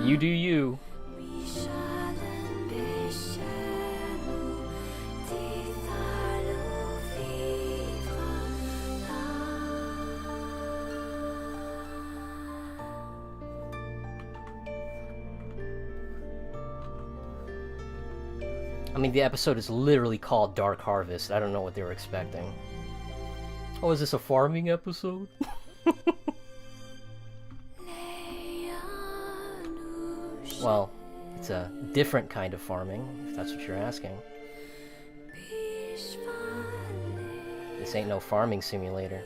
You do you. I mean, the episode is literally called Dark Harvest. I don't know what they were expecting. Oh, is this a farming episode? Well, it's a different kind of farming, if that's what you're asking. This ain't no farming simulator.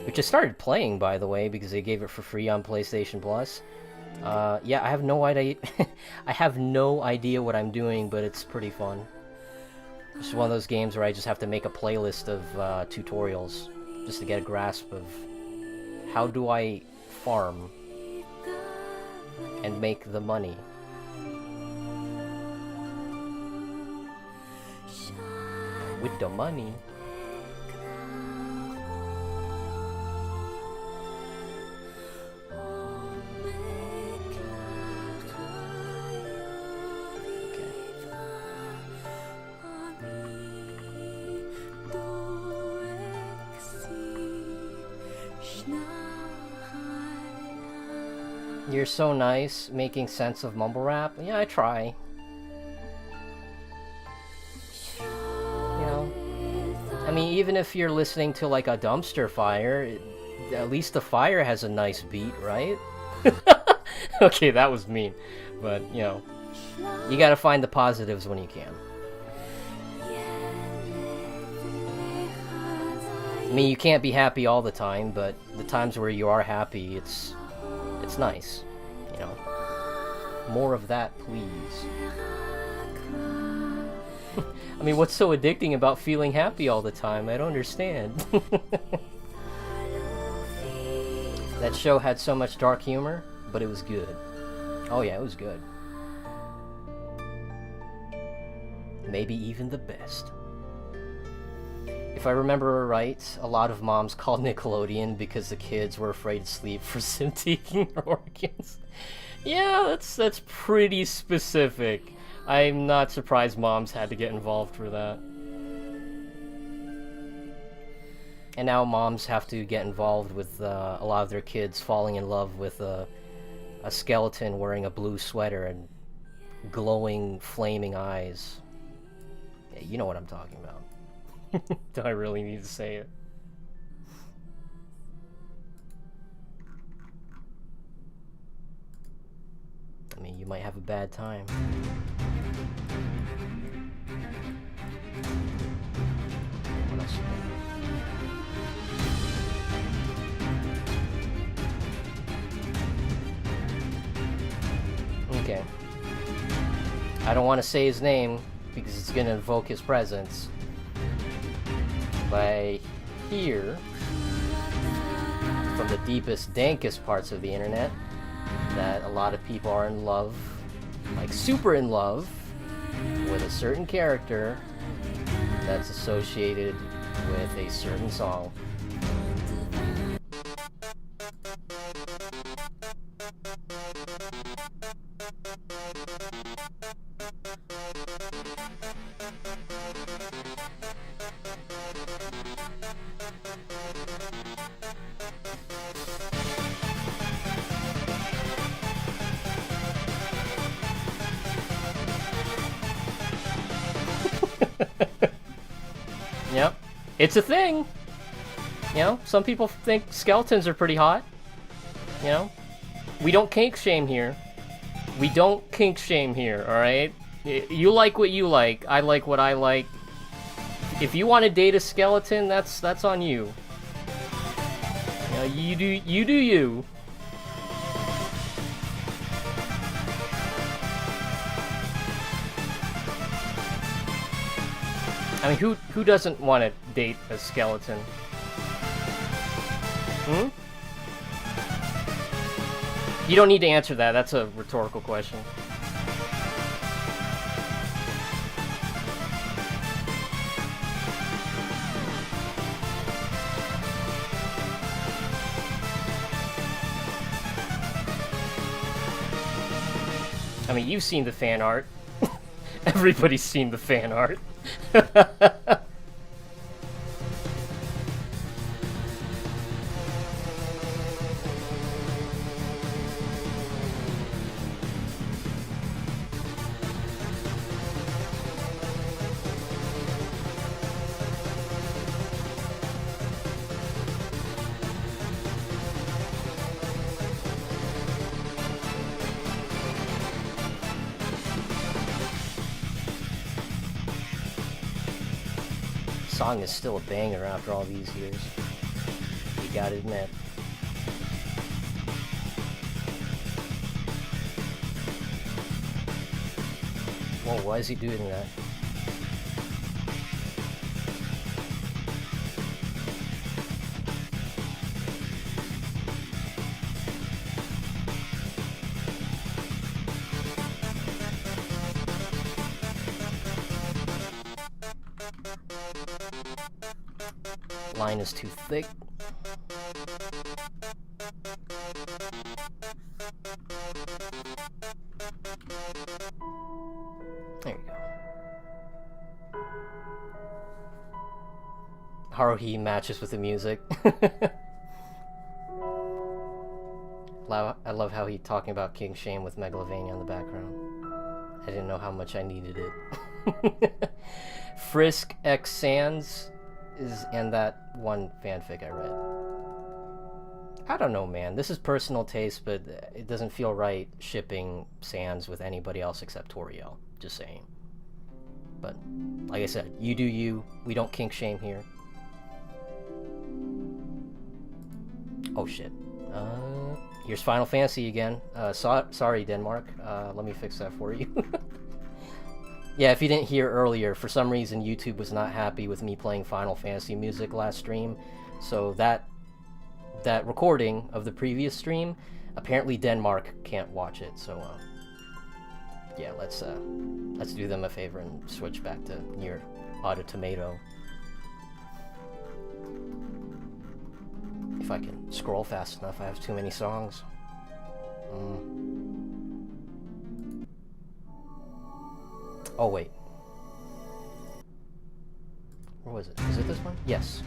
Which I started playing, by the way, because they gave it for free on PlayStation Plus. Yeah, I have no idea. I have no idea what I'm doing, but it's pretty fun. It's one of those games where I just have to make a playlist of tutorials just to get a grasp of how do I farm and make the money. With the money. You're so nice, making sense of mumble rap. Yeah, I try. You know, I mean, even if you're listening to like a dumpster fire, at least the fire has a nice beat, right? Okay, that was mean, but you know, you gotta find the positives when you can. I mean, you can't be happy all the time, but the times where you are happy, it's It's nice, you know. More of that, please. I mean, what's so addicting about feeling happy all the time? I don't understand. That show had so much dark humor, but it was good. Oh yeah, it was good. Maybe even the best. If I remember right, a lot of moms called Nickelodeon because the kids were afraid to sleep for Sim taking their organs. Yeah, that's pretty specific. I'm not surprised moms had to get involved for that. And now moms have to get involved with a lot of their kids falling in love with a skeleton wearing a blue sweater and glowing, flaming eyes. Yeah, you know what I'm talking about. Do I really need to say it? I mean, you might have a bad time. What else? Okay. I don't want to say his name because it's going to invoke his presence. But I hear from the deepest, dankest parts of the internet that a lot of people are in love, like super in love, with a certain character that's associated with a certain song. Yep, it's a thing. You know, some people think skeletons are pretty hot. You know, we don't kink shame here. We don't kink shame here, alright? You like what you like, I like what I like. If you want to date a skeleton, that's on you. You know, you do you. I mean, who doesn't want to date a skeleton? Hmm? You don't need to answer that. That's a rhetorical question. I mean, you've seen the fan art. Everybody's seen the fan art. Song is still a banger after all these years. You gotta admit. Whoa, why is he doing that? Line is too thick. There you go. Haruhi matches with the music. I love how he's talking about King Shame with Megalovania in the background. I didn't know how much I needed it. Frisk X Sans is in that one fanfic I read. I don't know, man. This is personal taste, but it doesn't feel right shipping Sans with anybody else except Toriel. Just saying. But, like I said, you do you. We don't kink shame here. Oh, shit. Here's Final Fantasy again. Sorry, Denmark. Let me fix that for you. Yeah, if you didn't hear earlier, for some reason YouTube was not happy with me playing Final Fantasy music last stream. So that recording of the previous stream, apparently Denmark can't watch it. So yeah, let's do them a favor and switch back to Nier Automata. If I can scroll fast enough, I have too many songs. Oh wait. Where was it? Is it this one? Yes.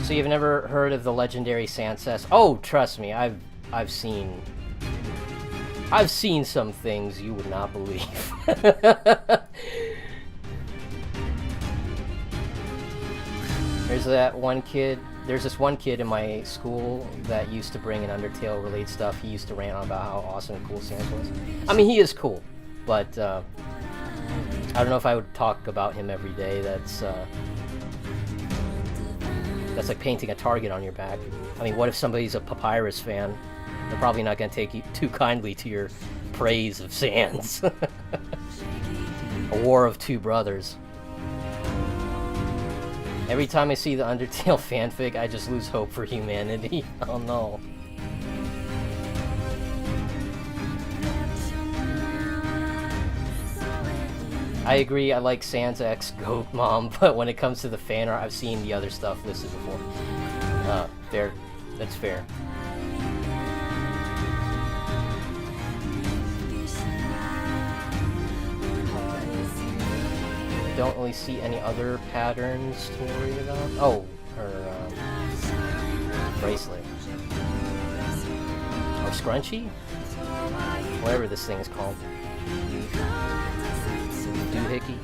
So you've never heard of the legendary Sanchez? Oh, trust me, I've seen some things you would not believe. There's this one kid in my school that used to bring in Undertale related stuff. He used to rant on about how awesome and cool Sans was. I mean, he is cool, but I don't know if I would talk about him every day. That's like painting a target on your back. I mean, what if somebody's a Papyrus fan? They're probably not going to take you too kindly to your praise of Sans. A war of two brothers. Every time I see the Undertale fanfic, I just lose hope for humanity. Oh no. I agree, I like Sans X Goat Mom, but when it comes to the fan art, I've seen the other stuff listed before. Fair. That's fair. Don't really see any other patterns to worry about. Oh, her bracelet. Or scrunchie? Whatever this thing is called. Doohickey.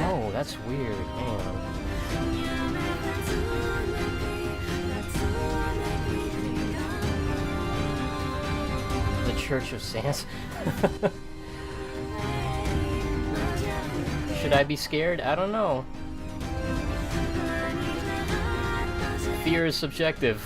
Oh, that's weird. Hang on. The Church of Sans. Should I be scared? I don't know. Fear is subjective.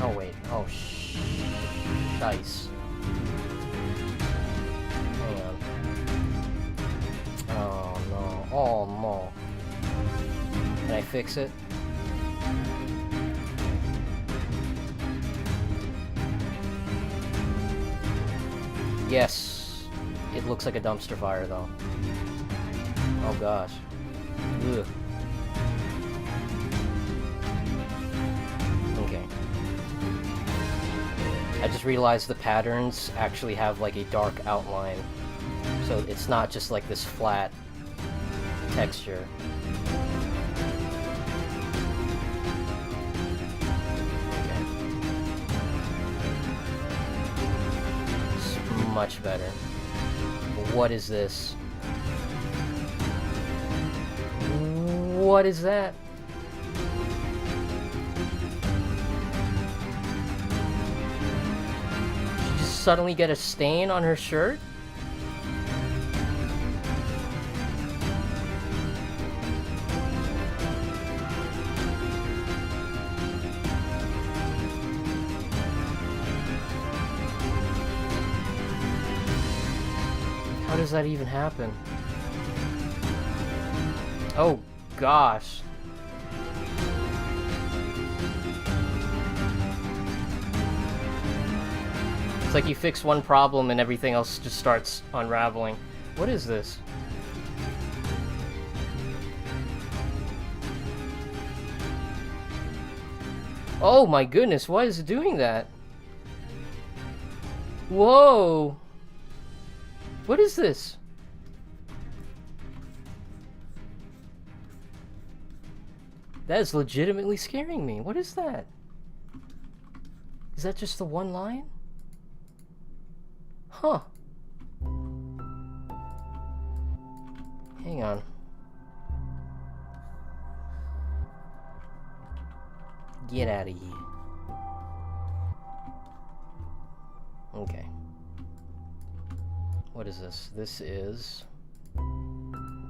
Oh wait, oh shice. Hang on. Oh no, oh no. Can I fix it? Yes. It looks like a dumpster fire though. Oh gosh. Ugh. I just realized the patterns actually have like a dark outline, so it's not just like this flat texture. Okay. It's much better. What is this? What is that? Suddenly get a stain on her shirt? does that even happen? Oh, gosh. It's like you fix one problem and everything else just starts unraveling. What is this? Oh my goodness, why is it doing that? Whoa! What is this? That is legitimately scaring me. What is that? Is that just the one line? Huh. Hang on. Get out of here. Okay. What is this? This is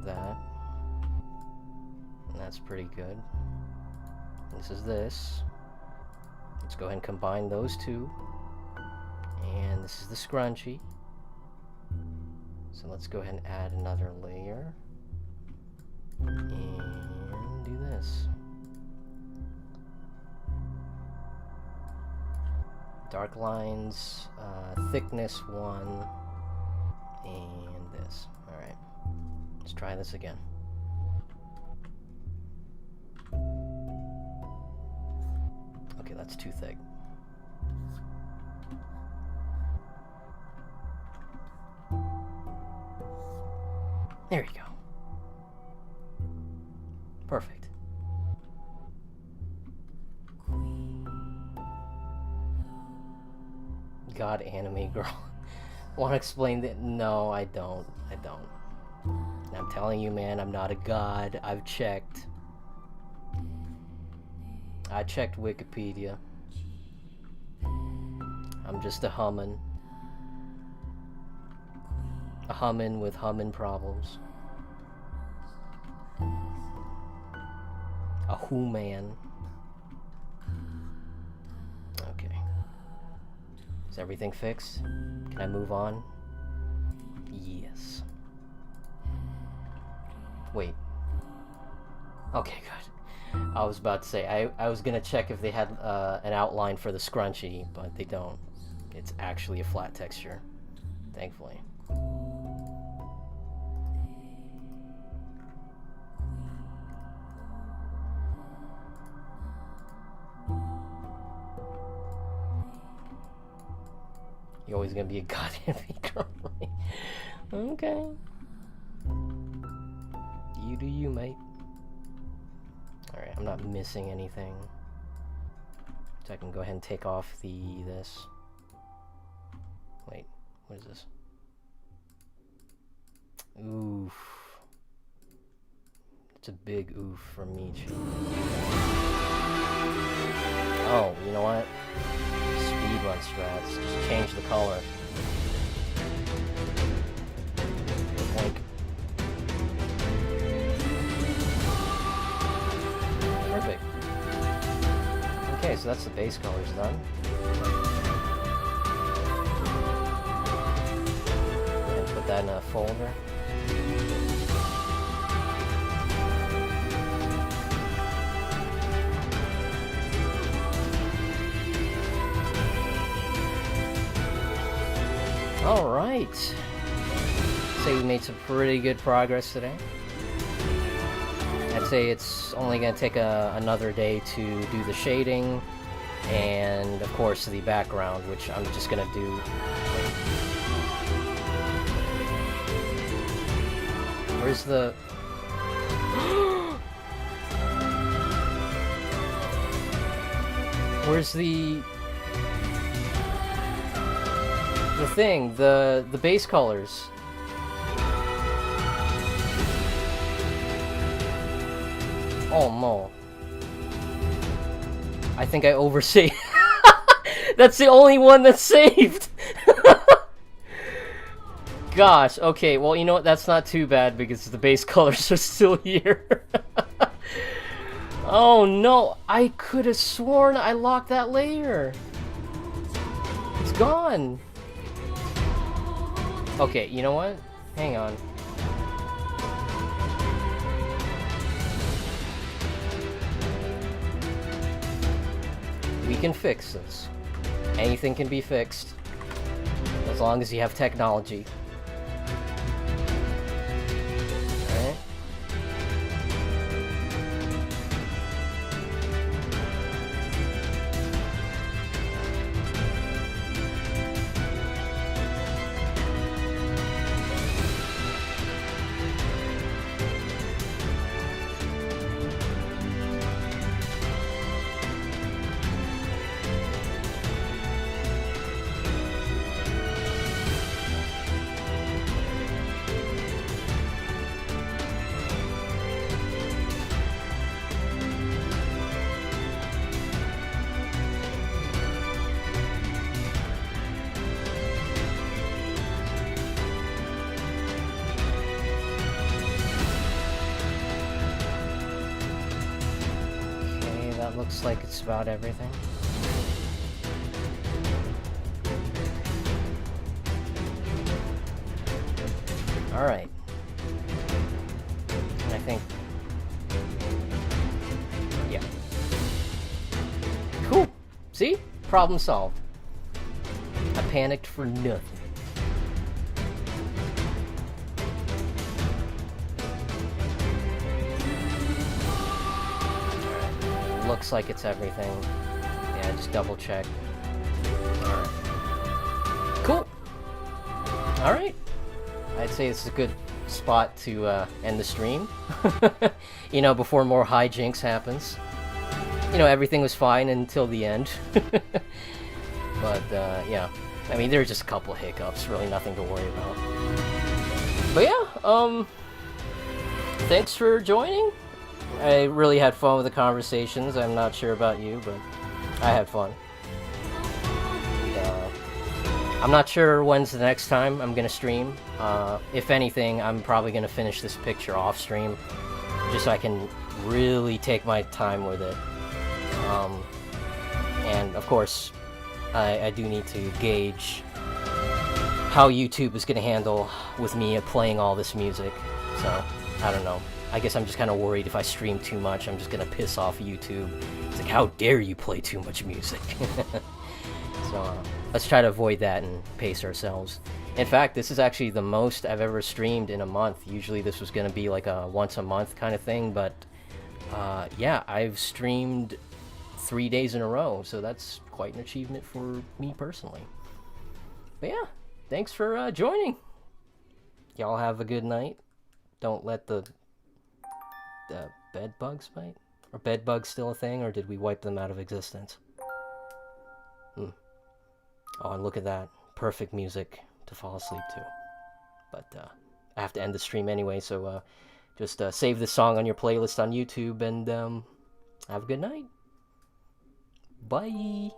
that. And that's pretty good. This is this. Let's go ahead and combine those two. And this is the scrunchie. So let's go ahead and add another layer. And do this. Dark lines, thickness 1, and this. Alright. Let's try this again. Okay, that's too thick. There you go. Perfect. God, anime girl. Want to explain that? No, I don't. I don't. I'm telling you, man, I'm not a god. I've checked. I checked Wikipedia. I'm just a hummin'. A hummin' with hummin' problems. A who-man. Okay. Is everything fixed? Can I move on? Yes. Wait. Okay, good. I was about to say, I was gonna check if they had an outline for the scrunchie, but they don't. It's actually a flat texture, thankfully. You're always gonna be a goddamn girl. Okay. You do you, mate. Alright, I'm not missing anything. So I can go ahead and take off this. Wait, what is this? Oof. It's a big oof from me, too. Oh, you know what? Speedrun strats. Just change the color. Like. Perfect. Okay, so that's the base colors done. And put that in a folder. Alright. Say we made some pretty good progress today. I'd say it's only going to take another day to do the shading and, of course, the background, which I'm just going to do. Where's the... Where's the thing, the base colors? Oh no. I think I oversaved. That's the only one that's saved. Gosh, okay, well, you know what, that's not too bad because the base colors are still here. Oh no, I could have sworn I locked that layer. It's gone. Okay, you know what? Hang on. We can fix this. Anything can be fixed. As long as you have technology. Alright. That looks like it's about everything. Alright. I think... yeah. Cool! See? Problem solved. I panicked for nothing. Looks like it's everything. Yeah, just double check. Alright. Cool! Alright. I'd say this is a good spot to end the stream. You know, before more hijinks happens. You know, everything was fine until the end. But, yeah. I mean, there were just a couple hiccups. Really nothing to worry about. But yeah, thanks for joining. I really had fun with the conversations. I'm not sure about you, but I had fun. And, I'm not sure when's the next time I'm gonna stream. If anything, I'm probably gonna finish this picture off stream, just so I can really take my time with it. And of course, I do need to gauge how YouTube is gonna handle with me playing all this music. So, I don't know. I guess I'm just kind of worried if I stream too much, I'm just gonna piss off YouTube. It's like, how dare you play too much music? So, let's try to avoid that and pace ourselves. In fact, this is actually the most I've ever streamed in a month. Usually this was gonna be like a once a month kind of thing, but yeah, I've streamed 3 days in a row, so that's quite an achievement for me personally. But yeah, thanks for joining. Y'all have a good night. Don't let the bed bugs bite? Are bed bugs still a thing, or did we wipe them out of existence? Oh, and look at that. Perfect music to fall asleep to. But I have to end the stream anyway, so just save this song on your playlist on YouTube, and have a good night. Bye!